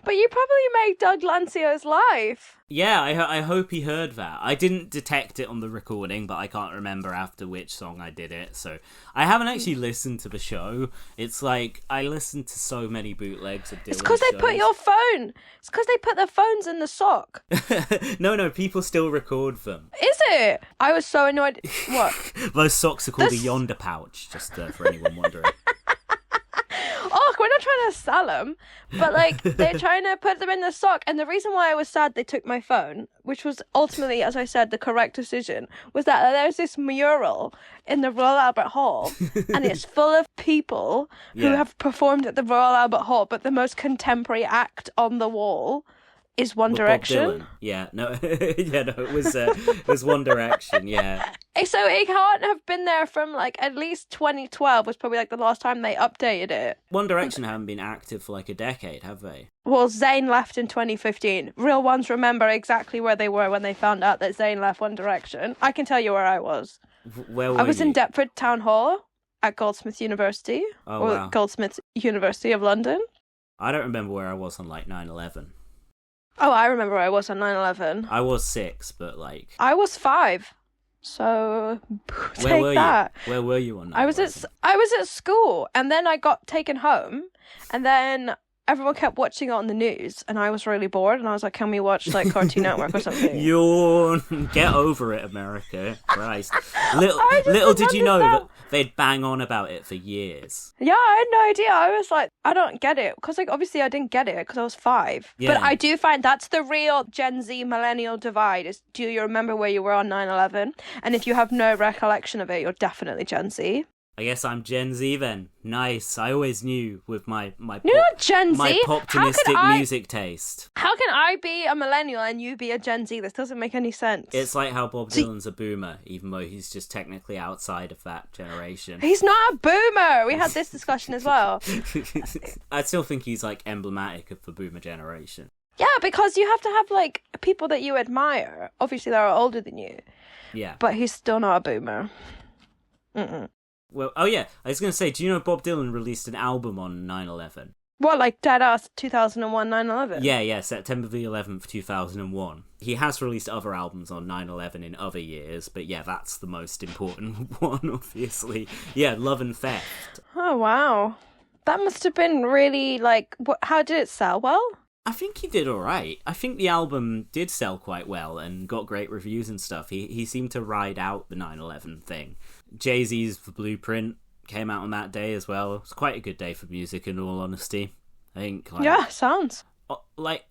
Speaker 2: But you probably made Doug Lancio's life.
Speaker 3: Yeah, I hope he heard that. I didn't detect it on the recording, but I can't remember after which song I did it, so I haven't actually listened to the show. It's like, I listened to so many bootlegs of Dylan.
Speaker 2: It's because they put your phone. It's because they put their phones in the sock.
Speaker 3: No, people still record them.
Speaker 2: Is it? I was so annoyed. What?
Speaker 3: Those socks are called a yonder pouch, just for anyone wondering.
Speaker 2: Oh, we're not trying to sell them, but, like, they're trying to put them in the sock. And the reason why I was sad they took my phone, which was ultimately, as I said, the correct decision, was that there's this mural in the Royal Albert Hall, and it's full of people who have performed at the Royal Albert Hall, but the most contemporary act on the wall is One Direction.
Speaker 3: Yeah, no, it was One Direction, yeah.
Speaker 2: So it can't have been there from, like, at least 2012 was probably, like, the last time they updated it.
Speaker 3: One Direction haven't been active for, like, a decade, have they?
Speaker 2: Well, Zayn left in 2015. Real ones remember exactly where they were when they found out that Zayn left One Direction. I can tell you where I was.
Speaker 3: Where were
Speaker 2: I was
Speaker 3: you?
Speaker 2: in Deptford Town Hall at Goldsmiths University.
Speaker 3: Oh,
Speaker 2: or
Speaker 3: wow.
Speaker 2: Goldsmiths University of London.
Speaker 3: I don't remember where I was on, like, 9/11.
Speaker 2: Oh, I remember where I was on 9/11.
Speaker 3: I was 6, but, like...
Speaker 2: I was 5. So,
Speaker 3: Where were
Speaker 2: that.
Speaker 3: you? Where were you on 9/11?
Speaker 2: I was at school, and then I got taken home, and then everyone kept watching it on the news, and I was really bored, and I was like, can we watch, like, Cartoon Network or something?
Speaker 3: Yawn. Get over it, America. Christ.
Speaker 2: I just
Speaker 3: Little
Speaker 2: didn't
Speaker 3: did you know that
Speaker 2: understand.
Speaker 3: they'd bang on about it for years.
Speaker 2: Yeah, I had no idea. I was like, I don't get it. Because, like, obviously I didn't get it because I was 5.
Speaker 3: Yeah.
Speaker 2: But I do find that's the real Gen Z millennial divide is, do you remember where you were on 9/11? And if you have no recollection of it, you're definitely Gen Z.
Speaker 3: I guess I'm Gen Z then. Nice. I always knew with my
Speaker 2: You're not Gen Z.
Speaker 3: my poptimistic music taste.
Speaker 2: How can I be a millennial and you be a Gen Z? This doesn't make any sense.
Speaker 3: It's like how Bob Dylan's a boomer, even though he's just technically outside of that generation.
Speaker 2: He's not a boomer. We had this discussion as well.
Speaker 3: I still think he's like emblematic of the boomer generation.
Speaker 2: Yeah, because you have to have, like, people that you admire. Obviously, they're older than you.
Speaker 3: Yeah.
Speaker 2: But he's still not a boomer. Mm-mm.
Speaker 3: Well, oh yeah, I was going to say, do you know Bob Dylan released an album on 9/11?
Speaker 2: What, like Deadass 2001 9/11?
Speaker 3: Yeah, September the 11th, 2001. He has released other albums on 9/11 in other years, but yeah, that's the most important one, obviously. Yeah, Love and Theft.
Speaker 2: Oh, wow. That must have been really, like, how did it sell? Well?
Speaker 3: I think he did alright. I think the album did sell quite well and got great reviews and stuff. He seemed to ride out the 9/11 thing. Jay-Z's The Blueprint came out on that day as well. It was quite a good day for music, in all honesty. I think, like,
Speaker 2: Yeah, sounds.
Speaker 3: I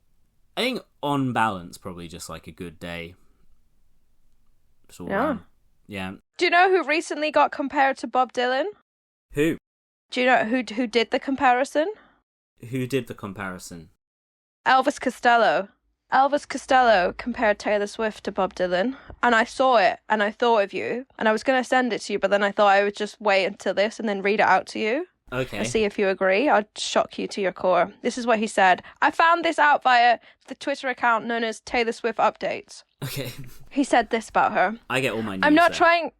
Speaker 3: think on balance, probably just like a good day. Sort of, yeah.
Speaker 2: Do you know who recently got compared to Bob Dylan?
Speaker 3: Who?
Speaker 2: Do you know who did the comparison?
Speaker 3: Who did the comparison?
Speaker 2: Elvis Costello. Elvis Costello compared Taylor Swift to Bob Dylan, and I saw it, and I thought of you, and I was going to send it to you, but then I thought I would just wait until this and then read it out to you.
Speaker 3: Okay.
Speaker 2: And see if you agree. I'd shock you to your core. This is what he said. I found this out via the Twitter account known as Taylor Swift Updates.
Speaker 3: Okay.
Speaker 2: He said this about her.
Speaker 3: I get all my news
Speaker 2: I'm not
Speaker 3: there.
Speaker 2: trying...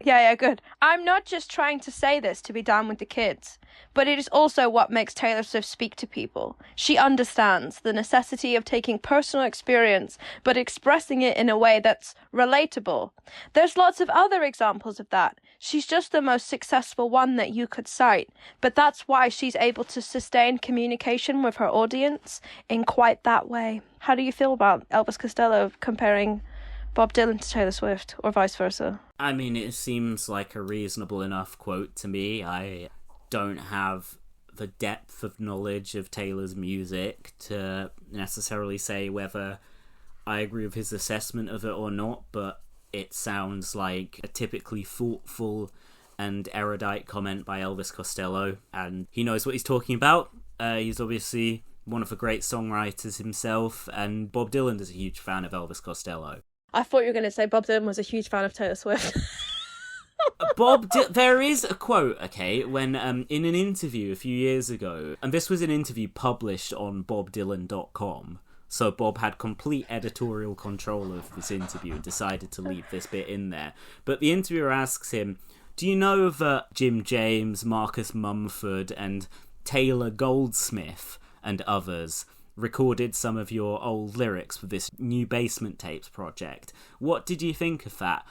Speaker 2: Yeah, good. I'm not just trying to say this to be down with the kids, but it is also what makes Taylor Swift speak to people. She understands the necessity of taking personal experience, but expressing it in a way that's relatable. There's lots of other examples of that. She's just the most successful one that you could cite, but that's why she's able to sustain communication with her audience in quite that way. How do you feel about Elvis Costello comparing Bob Dylan to Taylor Swift, or vice versa?
Speaker 3: I mean, it seems like a reasonable enough quote to me. I don't have the depth of knowledge of Taylor's music to necessarily say whether I agree with his assessment of it or not, but it sounds like a typically thoughtful and erudite comment by Elvis Costello, and he knows what he's talking about. He's obviously one of the great songwriters himself, and Bob Dylan is a huge fan of Elvis Costello.
Speaker 2: I thought you were going to say Bob Dylan was a huge fan of Taylor Swift.
Speaker 3: There is a quote, okay, when in an interview a few years ago, and this was an interview published on bobdylan.com, so Bob had complete editorial control of this interview and decided to leave this bit in there. But the interviewer asks him, do you know that Jim James, Marcus Mumford, and Taylor Goldsmith and others recorded some of your old lyrics for this new Basement Tapes project? What did you think of that?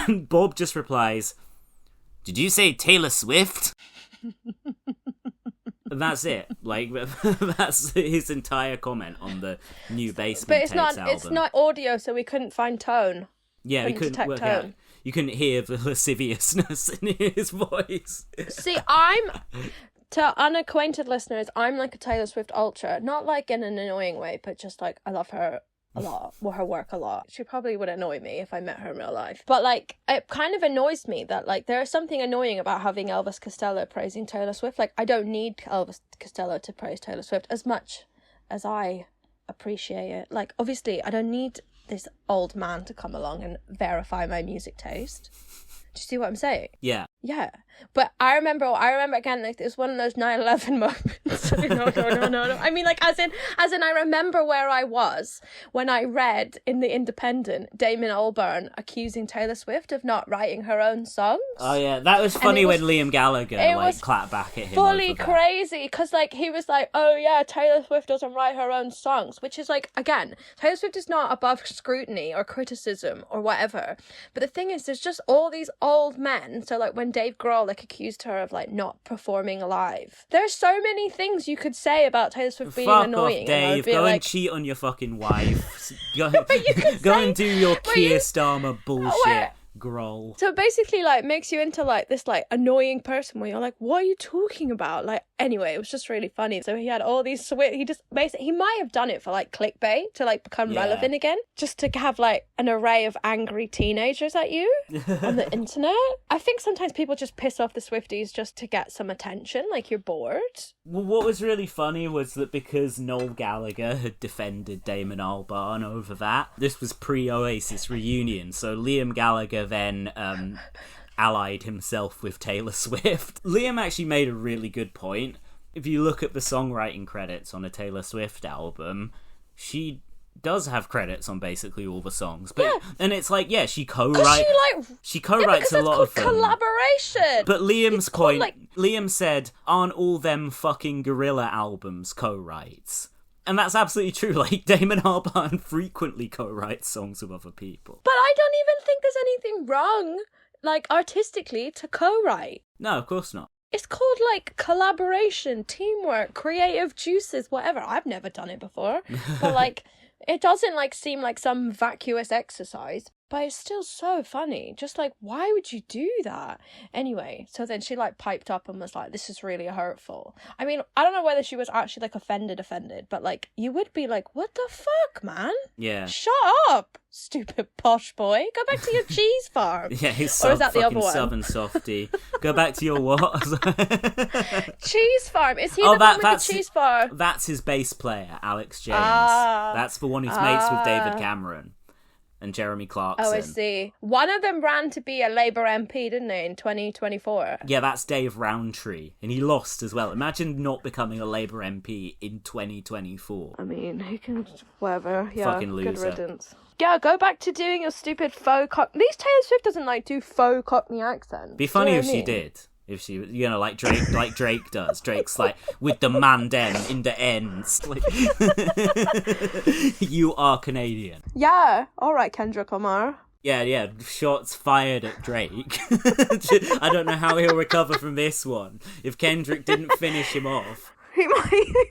Speaker 3: And Bob just replies, did you say Taylor Swift? And that's it. Like, that's his entire comment on the new Basement Tapes album.
Speaker 2: But it's not audio, so we couldn't find tone.
Speaker 3: Yeah, we couldn't work out. You couldn't hear the lasciviousness in his voice.
Speaker 2: See, to unacquainted listeners, I'm like a Taylor Swift ultra. Not like in an annoying way, but just like I love her a lot, her work a lot. She probably would annoy me if I met her in real life. But like, it kind of annoys me that like there is something annoying about having Elvis Costello praising Taylor Swift. Like, I don't need Elvis Costello to praise Taylor Swift as much as I appreciate it. Like, obviously, I don't need this old man to come along and verify my music taste. Do you see what I'm saying?
Speaker 3: Yeah.
Speaker 2: Yeah. But I remember again, like, it was one of those 9/11 moments. No. I mean, like, as in, I remember where I was when I read in The Independent Damon Albarn accusing Taylor Swift of not writing her own songs.
Speaker 3: Oh, yeah. That was funny when Liam Gallagher, like, clapped back at him.
Speaker 2: Fully crazy, because, like, he was like, oh, yeah, Taylor Swift doesn't write her own songs, which is, like, again, Taylor Swift is not above scrutiny or criticism or whatever. But the thing is, there's just all these old men. So, like, when Dave Grohl girl like accused her of like not performing live. There's so many things you could say about Taylor Swift being
Speaker 3: Fuck
Speaker 2: annoying.
Speaker 3: off, Dave. Go and cheat on your fucking wife. Go and do your Keir Starmer bullshit. Growl.
Speaker 2: So it basically like makes you into like this like annoying person where you're like, what are you talking about? Like, anyway, it was just really funny. So he had all these he might have done it for like clickbait to like become relevant again, just to have like an array of angry teenagers at you on the internet. I think sometimes people just piss off the Swifties just to get some attention, like you're bored.
Speaker 3: Well, what was really funny was that because Noel Gallagher had defended Damon Albarn over that, this was pre-Oasis reunion, so Liam Gallagher then allied himself with Taylor Swift. Liam actually made a really good point. If you look at the songwriting credits on a Taylor Swift album, she does have credits on basically all the songs, but and it's like she co-writes a lot of them.
Speaker 2: Collaboration.
Speaker 3: But Liam's point, Liam said, aren't all them fucking Gorilla albums co-writes? And that's absolutely true. Like, Damon Albarn frequently co-writes songs with other people.
Speaker 2: But I don't even think there's anything wrong, like, artistically, to co-write.
Speaker 3: No, of course not.
Speaker 2: It's called, like, collaboration, teamwork, creative juices, whatever. I've never done it before. But, like, it doesn't, like, seem like some vacuous exercise. But it's still so funny. Just like, why would you do that? Anyway, so then she like piped up and was like, this is really hurtful. I mean, I don't know whether she was actually like offended, but like, you would be like, what the fuck, man?
Speaker 3: Yeah.
Speaker 2: Shut up, stupid posh boy. Go back to your cheese farm.
Speaker 3: Yeah, he's
Speaker 2: or is that the other one?
Speaker 3: Southern softy. Go back to your what?
Speaker 2: Cheese farm. Is he the one with the cheese farm?
Speaker 3: That's his bass player, Alex James. That's the one who's mates with David Cameron and Jeremy Clarkson.
Speaker 2: Oh, I see. One of them ran to be a Labour MP, didn't they, in 2024?
Speaker 3: Yeah, that's Dave Rowntree, and he lost as well. Imagine not becoming a Labour MP in 2024.
Speaker 2: I mean, he can, whatever. Yeah,
Speaker 3: fucking loser.
Speaker 2: Good riddance. Yeah, go back to doing your stupid faux Cockney. At least Taylor Swift doesn't like do faux Cockney accents.
Speaker 3: Be funny if she did. If she, like Drake does. Drake's like, with the man dem in the ends. Like, you are Canadian.
Speaker 2: Yeah, alright, Kendrick Lamar.
Speaker 3: Yeah, shots fired at Drake. I don't know how he'll recover from this one. If Kendrick didn't finish him off.
Speaker 2: He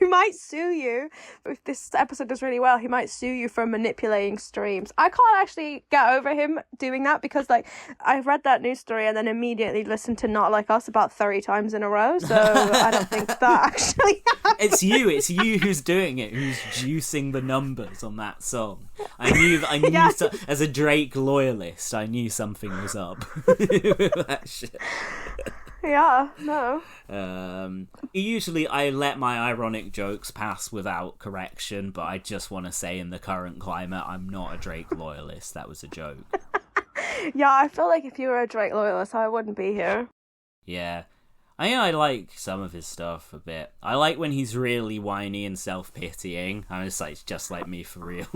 Speaker 2: might sue you. If this episode does really well, he might sue you for manipulating streams. I can't actually get over him doing that because, like, I read that news story and then immediately listened to Not Like Us about 30 times in a row, so I don't think that actually happened.
Speaker 3: It's you who's doing it, who's juicing the numbers on that song. I knew as a Drake loyalist, I knew something was up with that shit.
Speaker 2: Yeah, no.
Speaker 3: Usually I let my ironic jokes pass without correction, but I just want to say in the current climate, I'm not a Drake loyalist. That was a joke.
Speaker 2: Yeah, I feel like if you were a Drake loyalist, I wouldn't be here.
Speaker 3: Yeah. I like some of his stuff a bit. I like when he's really whiny and self-pitying. I'm just like me for real.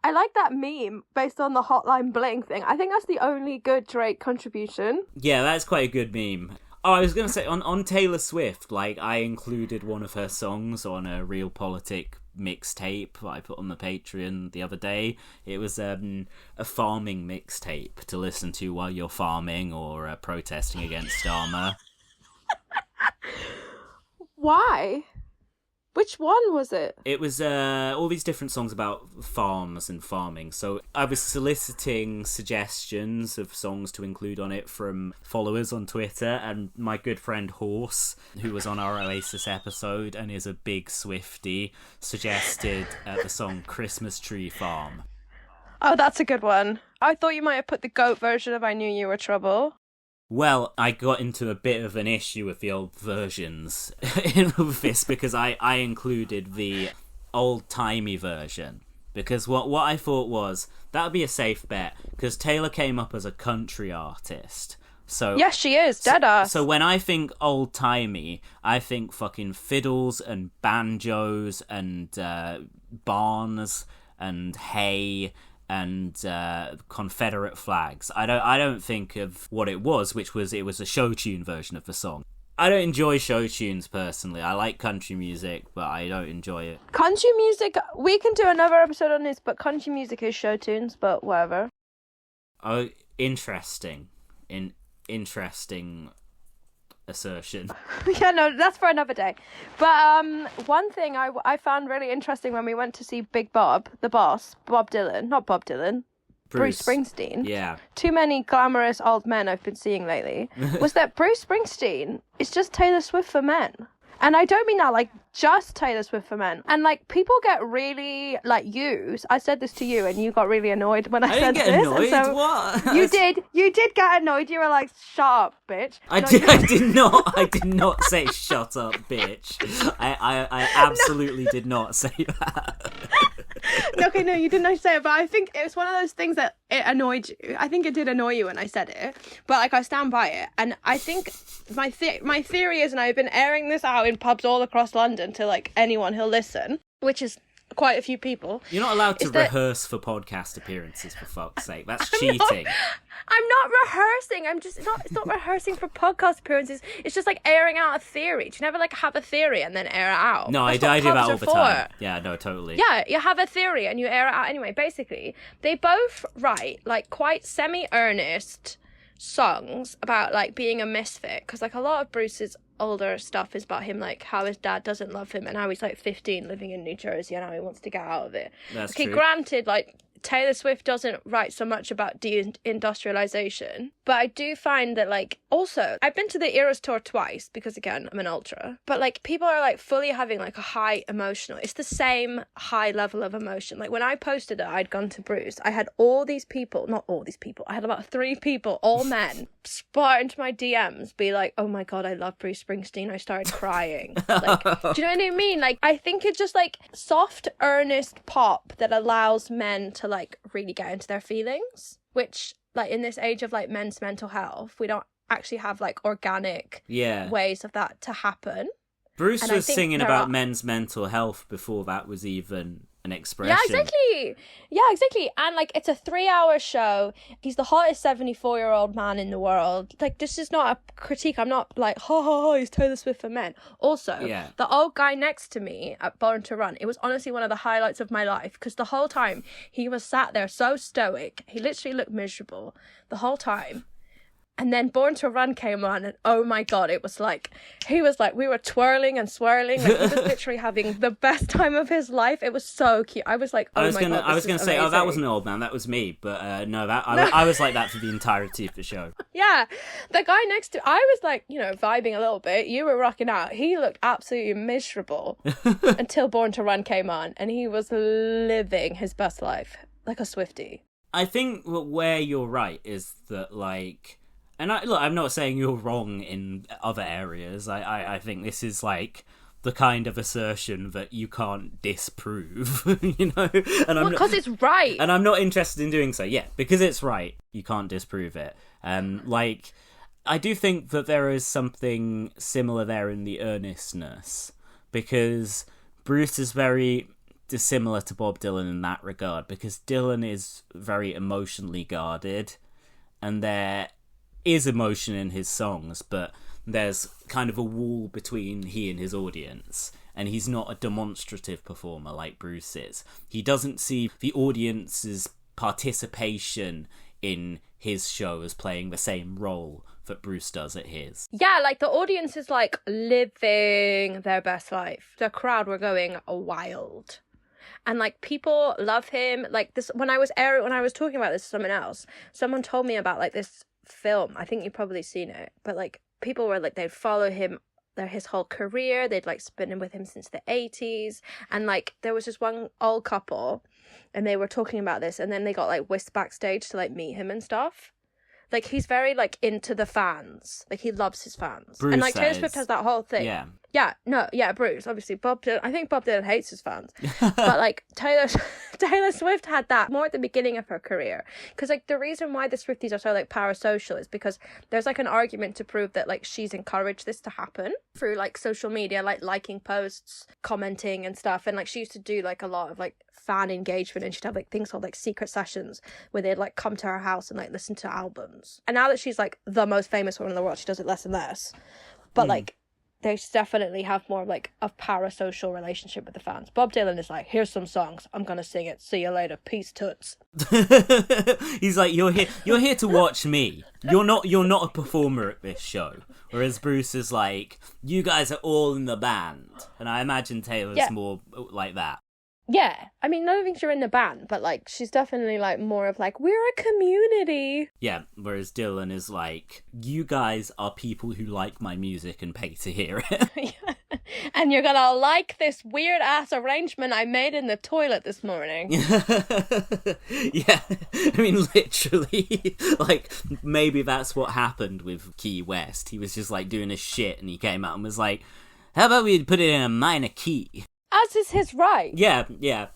Speaker 2: I like that meme based on the Hotline Bling thing. I think that's the only good Drake contribution.
Speaker 3: Yeah, that's quite a good meme. Oh, I was going to say, on Taylor Swift, like, I included one of her songs on a Real Politik mixtape that I put on the Patreon the other day. It was a farming mixtape to listen to while you're farming or protesting against Starmer.
Speaker 2: Why? Which one was it?
Speaker 3: It was all these different songs about farms and farming. So I was soliciting suggestions of songs to include on it from followers on Twitter, and my good friend Horse, who was on our Oasis episode and is a big Swiftie, suggested the song Christmas Tree Farm.
Speaker 2: Oh, that's a good one. I thought you might have put the goat version of I Knew You Were Trouble.
Speaker 3: Well, I got into a bit of an issue with the old versions with this because I included the old-timey version. Because what I thought was, that would be a safe bet, because Taylor came up as a country artist. So
Speaker 2: yes, she is, deadass.
Speaker 3: So when I think old-timey, I think fucking fiddles and banjos and barns and hay and Confederate flags. I don't think of what it was, which was it was a show tune version of the song. I don't enjoy show tunes personally. I like country music, but I don't enjoy it.
Speaker 2: Country music, we can do another episode on this, but country music is show tunes, but whatever.
Speaker 3: Oh, interesting. interesting assertion.
Speaker 2: Yeah, no, that's for another day. But one thing I found really interesting when we went to see Big Bob, the boss, Bob Dylan, not Bob Dylan, Bruce Springsteen.
Speaker 3: Yeah.
Speaker 2: Too many glamorous old men I've been seeing lately. Was that Bruce Springsteen is just Taylor Swift for men. And I don't mean that like just Taylor Swift for men. And like people get really like I said this to you and you got really annoyed when I said this.
Speaker 3: I didn't get annoyed.
Speaker 2: So
Speaker 3: what?
Speaker 2: You did get annoyed. You were like, "Shut up, bitch."
Speaker 3: I did not say "shut up, bitch." I absolutely did not say that.
Speaker 2: Okay, no, you didn't say it, but I think it was one of those things that it annoyed you. I think it did annoy you when I said it, but like I stand by it. And I think my theory is, and I've been airing this out in pubs all across London to like anyone who'll listen, which is quite a few people.
Speaker 3: You're not allowed to rehearse for podcast appearances, for fuck's sake. That's cheating.
Speaker 2: I'm not rehearsing. It's not rehearsing for podcast appearances. It's just like airing out a theory. Do you never like have a theory and then air it out?
Speaker 3: No, I do that all the time. Yeah, no, totally.
Speaker 2: Yeah, you have a theory and you air it out anyway. Basically, they both write like quite semi-earnest songs about like being a misfit, because like a lot of Bruce's older stuff is about him like how his dad doesn't love him and how he's like 15 living in New Jersey and how he wants to get out of it.
Speaker 3: That's
Speaker 2: okay,
Speaker 3: true.
Speaker 2: Granted, like Taylor Swift doesn't write so much about deindustrialization, but I do find that like also I've been to the Eras tour twice because again I'm an ultra, but like people are like fully having like a high emotional, it's the same high level of emotion. Like when I posted that I'd gone to Bruce, I had I had about 3 people, all men, spot into my DMs be like, "Oh my god, I love Bruce Springsteen." I started crying. Like, do you know what I mean? Like I think it's just like soft earnest pop that allows men to like really get into their feelings, which like in this age of like men's mental health, we don't actually have like organic ways of that to happen.
Speaker 3: Bruce was singing about men's mental health before that was even an expression.
Speaker 2: Yeah, exactly. And like it's a 3-hour show. He's the hottest 74-year-old man in the world. Like this is not a critique. I'm not like he's Taylor Swift for men. Also, the old guy next to me at Born to Run, it was honestly one of the highlights of my life, because the whole time he was sat there so stoic. He literally looked miserable the whole time. And then Born to Run came on, and oh my god, it was like, he was like, we were twirling and swirling, like he was literally having the best time of his life. It was so cute. I was like, I was gonna
Speaker 3: say, oh, that wasn't an old man, that was me, but no, I was like that for the entirety of the show.
Speaker 2: Yeah, the guy next to, I was like, you know, vibing a little bit. You were rocking out. He looked absolutely miserable until Born to Run came on, and he was living his best life like a Swiftie.
Speaker 3: I think where you're right is that like. And I'm not saying you're wrong in other areas. I think this is like the kind of assertion that you can't disprove, you know? And
Speaker 2: because it's right.
Speaker 3: And I'm not interested in doing so. Yeah, because it's right. You can't disprove it. Like, I do think that there is something similar there in the earnestness, because Bruce is very dissimilar to Bob Dylan in that regard, because Dylan is very emotionally guarded, and there is emotion in his songs, but there's kind of a wall between he and his audience, and he's not a demonstrative performer like Bruce is. He doesn't see the audience's participation in his show as playing the same role that Bruce does at his.
Speaker 2: Yeah, like the audience is like living their best life. The crowd were going wild. And like people love him. Like this, when I was talking about this to someone else, someone told me about like this film. I think you've probably seen it, but like people were like, they'd follow him his whole career. They'd like been with him since the 80s, and like there was this one old couple, and they were talking about this, and then they got like whisked backstage to like meet him and stuff. Like he's very like into the fans. Like he loves his fans.
Speaker 3: Bruce,
Speaker 2: and like Taylor Swift has that whole thing.
Speaker 3: Yeah.
Speaker 2: Bruce, obviously. I think Bob Dylan hates his fans. But like Taylor Swift had that more at the beginning of her career. Because like the reason why the Swifties are so like parasocial is because there's like an argument to prove that like she's encouraged this to happen through like social media, like liking posts, commenting and stuff. And like she used to do like a lot of like fan engagement, and she'd have like things called like secret sessions where they'd like come to her house and like listen to albums. And now that she's like the most famous woman in the world, she does it less and less. But like they definitely have more of like a parasocial relationship with the fans. Bob Dylan is like, here's some songs, I'm gonna sing it, see you later, peace toots.
Speaker 3: He's like, you're here to watch me. You're not a performer at this show. Whereas Bruce is like, you guys are all in the band. And I imagine Taylor's more like that.
Speaker 2: Yeah, I mean, none of things are in the band, but like she's definitely like more of like, we're a community.
Speaker 3: Yeah, whereas Dylan is like, you guys are people who like my music and pay to hear it.
Speaker 2: And you're gonna like this weird ass arrangement I made in the toilet this morning.
Speaker 3: Yeah, I mean, literally, like, maybe that's what happened with Key West. He was just like doing his shit and he came out and was like, how about we put it in a minor key?
Speaker 2: As is his right.
Speaker 3: Yeah,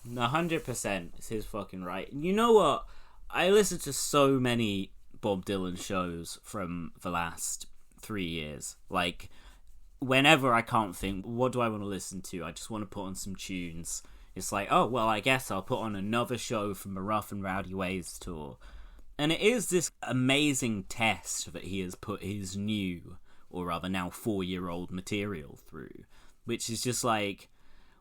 Speaker 3: 100%. It's his fucking right. You know what? I listened to so many Bob Dylan shows from the last 3 years. Like, whenever I can't think, what do I want to listen to? I just want to put on some tunes. It's like, oh, well, I guess I'll put on another show from the Rough and Rowdy Ways tour. And it is this amazing test that he has put his new, or rather now 4-year-old material through. Which is just like,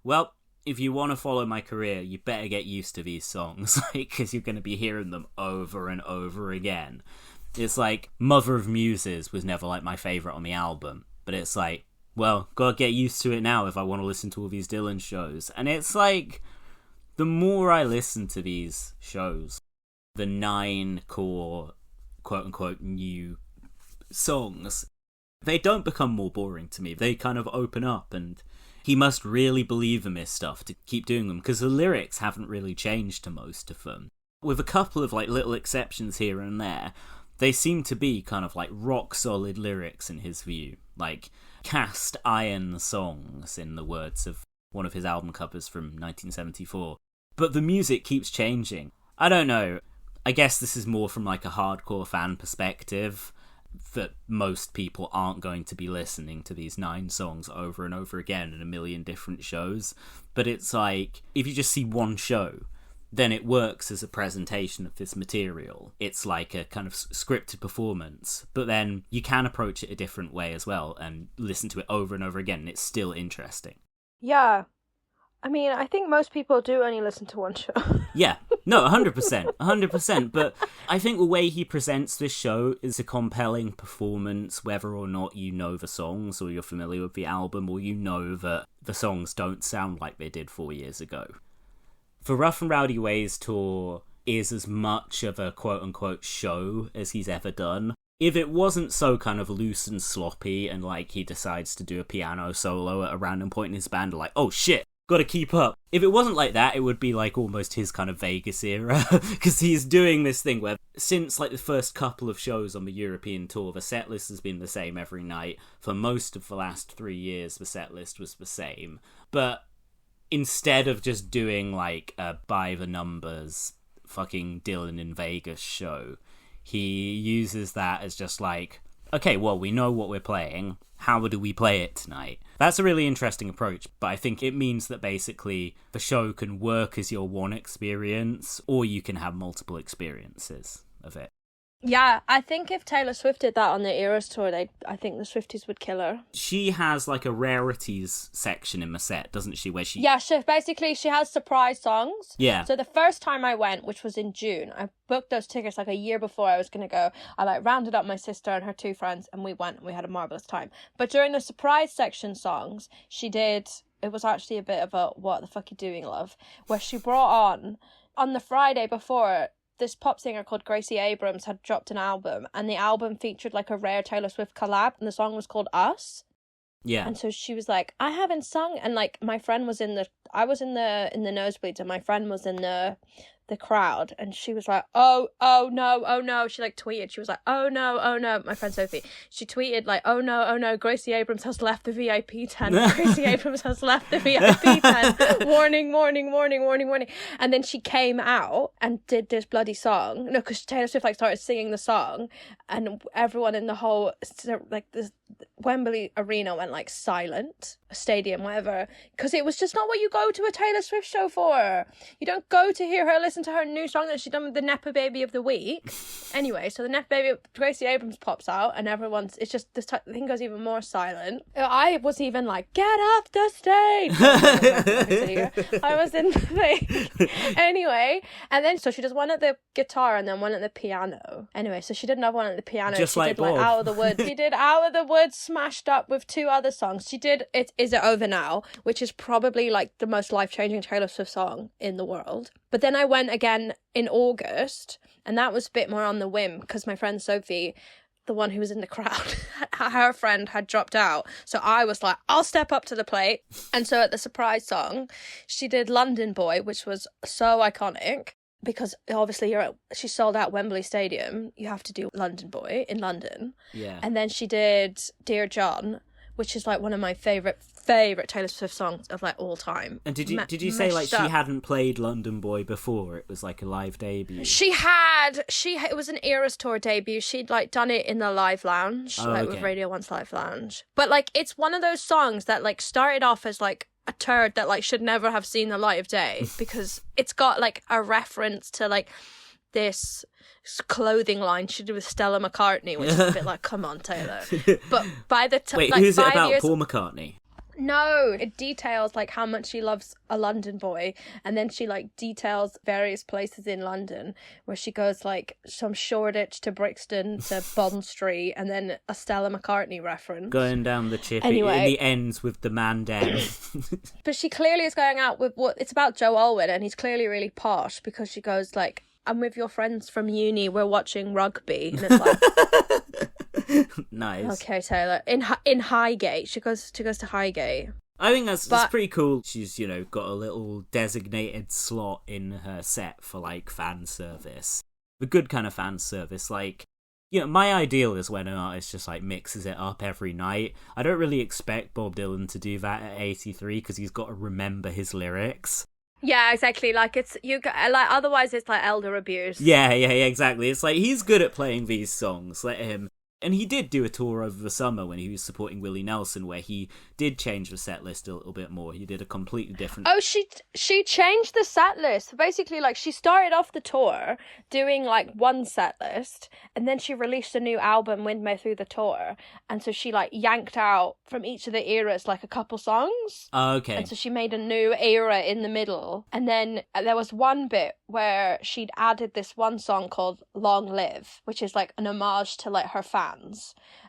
Speaker 3: well, if you want to follow my career, you better get used to these songs, because you're going to be hearing them over and over again. It's like, Mother of Muses was never, like, my favourite on the album. But it's like, well, gotta get used to it now if I want to listen to all these Dylan shows. And it's like, the more I listen to these shows, the 9 core, quote-unquote, new songs, they don't become more boring to me. They kind of open up, and he must really believe in this stuff to keep doing them, because the lyrics haven't really changed to most of them. With a couple of like little exceptions here and there, they seem to be kind of like rock solid lyrics in his view, like cast iron songs in the words of one of his album covers from 1974. But the music keeps changing. I don't know. I guess this is more from like a hardcore fan perspective, that most people aren't going to be listening to these 9 songs over and over again in a million different shows. But it's like, if you just see one show, then it works as a presentation of this material. It's like a kind of scripted performance, but then you can approach it a different way as well and listen to it over and over again, and it's still interesting.
Speaker 2: Yeah. I mean, I think most people do only listen to one show.
Speaker 3: Yeah, no, 100%, but I think the way he presents this show is a compelling performance, whether or not you know the songs, or you're familiar with the album, or you know that the songs don't sound like they did 4 years ago. The Rough and Rowdy Ways tour is as much of a quote-unquote show as he's ever done. If it wasn't so kind of loose and sloppy, and like he decides to do a piano solo at a random point in his band, like, oh shit, gotta keep up. If it wasn't like that, it would be like almost his kind of Vegas era, because he's doing this thing where since like the first couple of shows on the European tour, the set list has been the same every night. For most of the last 3 years, the set list was the same. But instead of just doing like a by the numbers fucking Dylan in Vegas show, he uses that as just like, okay, well, we know what we're playing. How do we play it tonight? That's a really interesting approach, but I think it means that basically the show can work as your one experience, or you can have multiple experiences of it.
Speaker 2: Yeah, I think if Taylor Swift did that on the Eras tour, I think the Swifties would kill her.
Speaker 3: She has like a rarities section in the set, doesn't she? Where she
Speaker 2: she has surprise songs.
Speaker 3: Yeah.
Speaker 2: So the first time I went, which was in June, I booked those tickets like a year before I was going to go. I like rounded up my sister and her 2 friends, and we went and we had a marvelous time. But during the surprise section songs, she did, it was actually a bit of a what the fuck you doing, love, where she brought on the Friday before, this pop singer called Gracie Abrams had dropped an album, and the album featured like a rare Taylor Swift collab, and the song was called Us.
Speaker 3: Yeah.
Speaker 2: And so she was like, I haven't sung, and like my friend was I was in the nosebleeds, and my friend was in the crowd, and she was like, oh no, she like tweeted, she was like, oh no, my friend Sophie, she tweeted like, oh no, Gracie Abrams has left the VIP tent, Gracie Abrams has left the VIP tent, warning, and then she came out and did this bloody song, no, because Taylor Swift like started singing the song, and everyone in the whole, like, this Wembley Arena went like silent, stadium, whatever, because it was just not what you go to a Taylor Swift show for. You don't go to hear her listen to her new song that she done with the Nepo Baby of the Week. Anyway, so the Nepo Baby, Gracie Abrams pops out, and it's just, the thing goes even more silent. I was even like, get off the stage! I was in the thing. Anyway, and then so she does one at the guitar and then one at the piano. Anyway, so she did another one at the piano.
Speaker 3: Just
Speaker 2: she
Speaker 3: like
Speaker 2: did like
Speaker 3: Bob.
Speaker 2: Out of the Woods. She did Out of the Woods smashed up with 2 other songs. She did Is It Over Now, which is probably like the most life-changing Taylor Swift song in the world. But then I went again in August, and that was a bit more on the whim because my friend Sophie, the one who was in the crowd, her friend had dropped out. So I was like, I'll step up to the plate. And so at the surprise song, she did London Boy, which was so iconic. Because obviously she sold out Wembley Stadium. You have to do London Boy in London.
Speaker 3: Yeah.
Speaker 2: And then she did Dear John, which is like one of my favourite Taylor Swift songs of like all time.
Speaker 3: And did you say like she hadn't played London Boy before? It was like a live debut.
Speaker 2: It was an Eras Tour debut. She'd like done it in the Live Lounge, with Radio 1's Live Lounge. But like it's one of those songs that like started off as like a turd that like should never have seen the light of day because it's got like a reference to like this clothing line she did with Stella McCartney, which is a bit like, come on, Taylor. But by the time,
Speaker 3: wait,
Speaker 2: like,
Speaker 3: who's it
Speaker 2: 5
Speaker 3: about?
Speaker 2: years...
Speaker 3: Paul McCartney?
Speaker 2: No, it details like how much she loves a London boy, and then she like details various places in London where she goes like from Shoreditch to Brixton to Bond Street, and then a Stella McCartney reference.
Speaker 3: Going down the chip,
Speaker 2: anyway,
Speaker 3: in the ends with the man down.
Speaker 2: But she clearly is going out with it's about Joe Alwyn, and he's clearly really posh because she goes like, I'm with your friends from uni, we're watching rugby, and it's like
Speaker 3: nice.
Speaker 2: Okay, Taylor. In Highgate. She goes to Highgate.
Speaker 3: I think that's pretty cool. She's, got a little designated slot in her set for like fan service. The good kind of fan service. Like, my ideal is when an artist just like mixes it up every night. I don't really expect Bob Dylan to do that at 83 because he's got to remember his lyrics.
Speaker 2: Yeah, exactly. Like otherwise it's like elder abuse.
Speaker 3: Yeah, exactly. It's like he's good at playing these songs. Let him. And he did do a tour over the summer when he was supporting Willie Nelson, where he did change the set list a little bit more. He did a completely different...
Speaker 2: Oh, she changed the set list. Basically, like, she started off the tour doing, like, one set list, and then she released a new album midway through the tour. And so she, like, yanked out from each of the eras, like, a couple songs.
Speaker 3: Oh, okay.
Speaker 2: And so she made a new era in the middle. And then there was one bit where she'd added this one song called Long Live, which is, like, an homage to, like, her fans.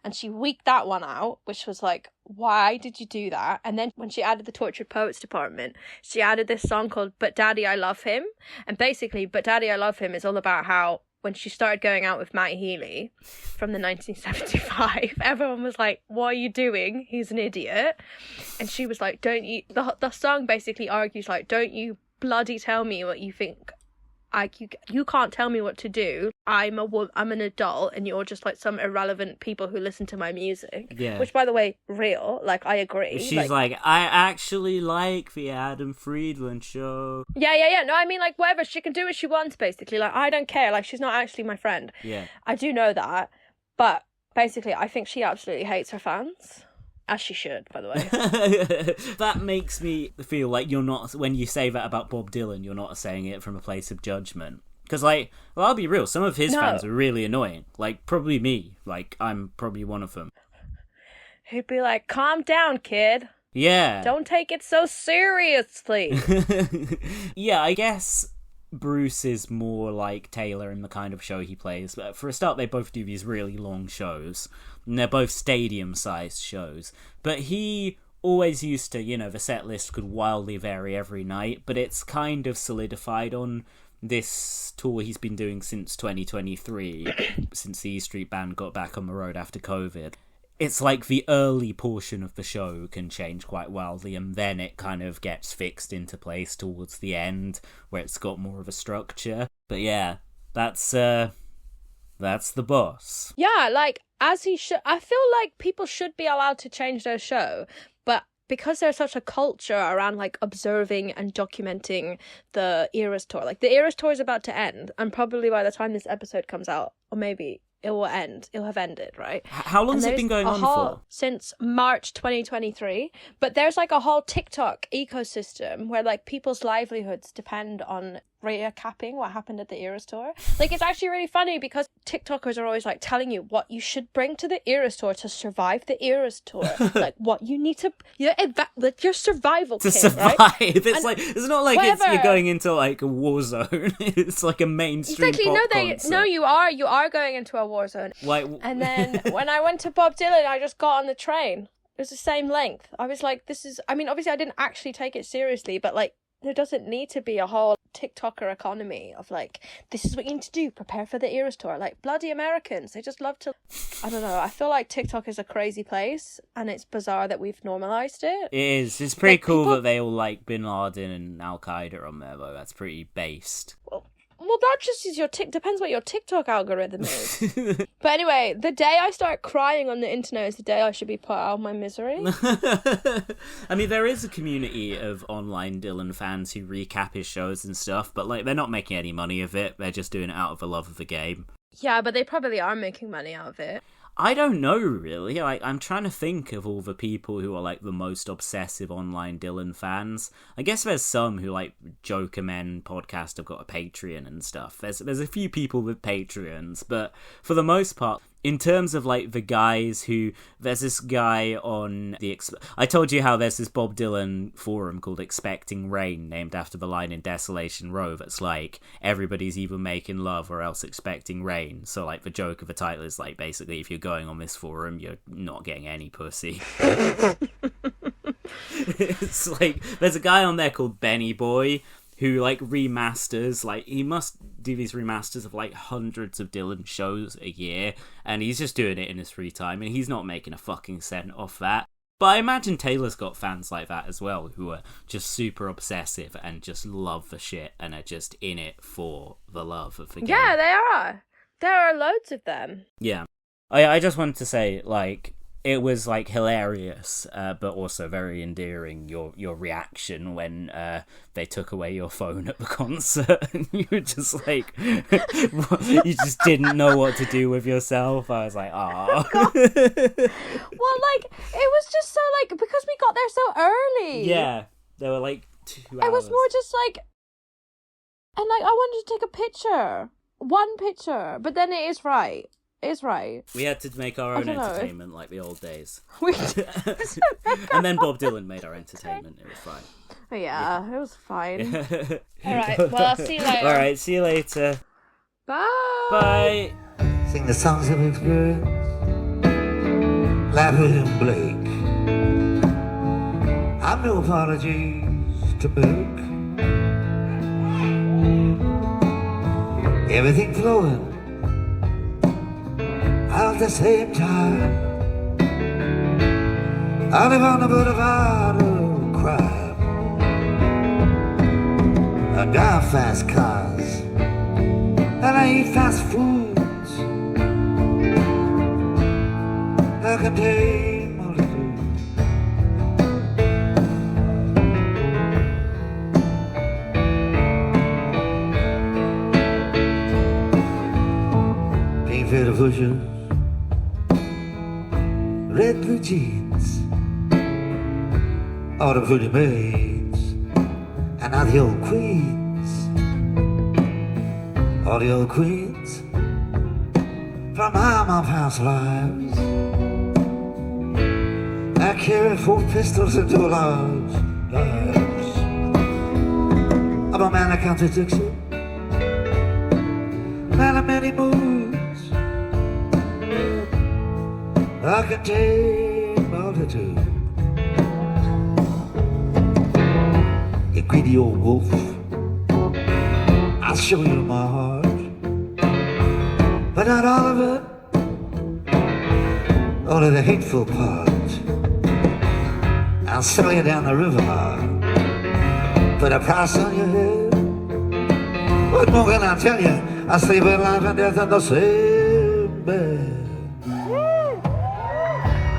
Speaker 2: And she weeked that one out, which was like, why did you do that? And then when she added the Tortured Poets department, she added this song called But Daddy I Love Him. And basically, But Daddy I Love Him is all about how when she started going out with Matty Healy from the 1975, everyone was like, what are you doing? He's an idiot. And she was like, don't you... The song basically argues like, don't you bloody tell me what you think. You can't tell me what to do. I'm an adult, and you're just like some irrelevant people who listen to my music.
Speaker 3: Yeah.
Speaker 2: Which, by the way, real. Like, I agree.
Speaker 3: She's like, I actually like the Adam Friedland show.
Speaker 2: Yeah. No, I mean, like, whatever. She can do what she wants, basically. Like, I don't care. Like, she's not actually my friend.
Speaker 3: Yeah.
Speaker 2: I do know that. But, basically, I think she absolutely hates her fans. As she should, by the way.
Speaker 3: That makes me feel like you're not, when you say that about Bob Dylan, you're not saying it from a place of judgment. Because, like, well, I'll be real, some of his fans are really annoying. Like, probably me. Like, I'm probably one of them.
Speaker 2: He'd be like, calm down, kid.
Speaker 3: Yeah.
Speaker 2: Don't take it so seriously.
Speaker 3: Yeah, I guess Bruce is more like Taylor in the kind of show he plays. But for a start, they both do these really long shows. And they're both stadium-sized shows. But he always used to, the set list could wildly vary every night. But it's kind of solidified on this tour he's been doing since 2023, since the E Street Band got back on the road after COVID. It's like the early portion of the show can change quite wildly, and then it kind of gets fixed into place towards the end, where it's got more of a structure. But yeah, that's the boss.
Speaker 2: Yeah, like, as he should. I feel like people should be allowed to change their show, but because there's such a culture around, like, observing and documenting the Eras Tour. Like, the Eras Tour is about to end, and probably by the time this episode comes out, or maybe it will end. It will have ended, right?
Speaker 3: How long has it been going on for?
Speaker 2: Since March 2023. But there's like a whole TikTok ecosystem where like people's livelihoods depend on recapping what happened at the Eras tour. Like, it's actually really funny because TikTokers are always like telling you what you should bring to the Eras tour to survive the Eras tour. Like, what you need to, like your survival
Speaker 3: to
Speaker 2: kit,
Speaker 3: survive.
Speaker 2: Right?
Speaker 3: It's like, it's not like you're going into like a war zone. It's like a mainstream pop concert.
Speaker 2: No, you are going into a war zone.
Speaker 3: Like,
Speaker 2: and then when I went to Bob Dylan, I just got on the train. It was the same length. I was like, obviously I didn't actually take it seriously, but like, there doesn't need to be a whole TikToker economy of like, this is what you need to do, prepare for the Eras tour. Like, bloody Americans, they just love to, I don't know, I feel like TikTok is a crazy place and it's bizarre that we've normalized it.
Speaker 3: It is. It's pretty cool that they all like Bin Laden and Al Qaeda on there though. That's pretty based.
Speaker 2: Well, that just is depends what your TikTok algorithm is. But anyway, the day I start crying on the internet is the day I should be put out of my misery.
Speaker 3: I mean, there is a community of online Dylan fans who recap his shows and stuff, but like, they're not making any money of it. They're just doing it out of a love of the game.
Speaker 2: Yeah, but they probably are making money out of it.
Speaker 3: I don't know, really. Like, I'm trying to think of all the people who are, like, the most obsessive online Dylan fans. I guess there's some who, like, Joker Men podcast have got a Patreon and stuff. There's a few people with Patreons, but for the most part, in terms of, like, the guys who... There's this guy on the... I told you how there's this Bob Dylan forum called Expecting Rain, named after the line in Desolation Row that's like, everybody's either making love or else expecting rain. So, like, the joke of the title is, like, basically, if you're going on this forum, you're not getting any pussy. It's like, there's a guy on there called Benny Boy, who, like, remasters, like, he must do these remasters of, like, hundreds of Dylan shows a year, and he's just doing it in his free time, and he's not making a fucking cent off that. But I imagine Taylor's got fans like that as well, who are just super obsessive and just love the shit, and are just in it for the love of the game.
Speaker 2: Yeah, they are. There are loads of them.
Speaker 3: Yeah. I just wanted to say, like, it was, like, hilarious, but also very endearing, your reaction when they took away your phone at the concert, and you were just like, you just didn't know what to do with yourself. I was like, ah.
Speaker 2: Well, like, it was just so, like, because we got there so early.
Speaker 3: Yeah, there were, like, 2 hours.
Speaker 2: It was more just, like, and, like, I wanted to take a picture. One picture. But then it is right. It's right.
Speaker 3: We had to make our own entertainment like the old days. And then Bob Dylan made our entertainment. It was fine.
Speaker 2: Yeah, it was fine. Alright, well, I'll see you later.
Speaker 3: Alright, see you later.
Speaker 2: Bye.
Speaker 3: Bye.
Speaker 1: Sing the songs of experience, laugh and Blake. I've no apologies to make. Everything flowing at the same time. I live on the boulevard of crime. I drive fast cars and I eat fast foods. I contain multitudes. Pink fit of bushes, red blue jeans, all the pretty maids, and now the old queens, all the old queens from my past lives. I carry 4 pistols into a large lives. I'm a man of contradiction, man of many moods. I contain multitude. You greedy old wolf, I'll show you my heart, but not all of it, only the hateful part. I'll sell you down the river, put a price on your head. What more can I tell you? I sleep with life and death in the same bed.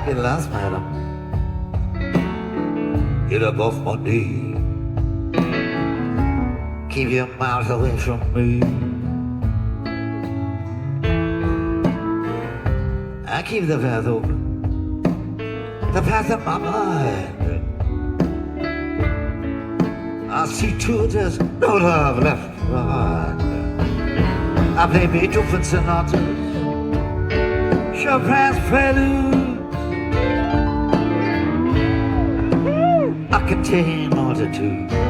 Speaker 1: Get lost, madam. Get up off my knee. Keep your mouth away from me. I keep the path open, the path of my mind. I see to it there's no love left behind. I play Beethoven sonatas, Chopin's preludes. I contain multitudes.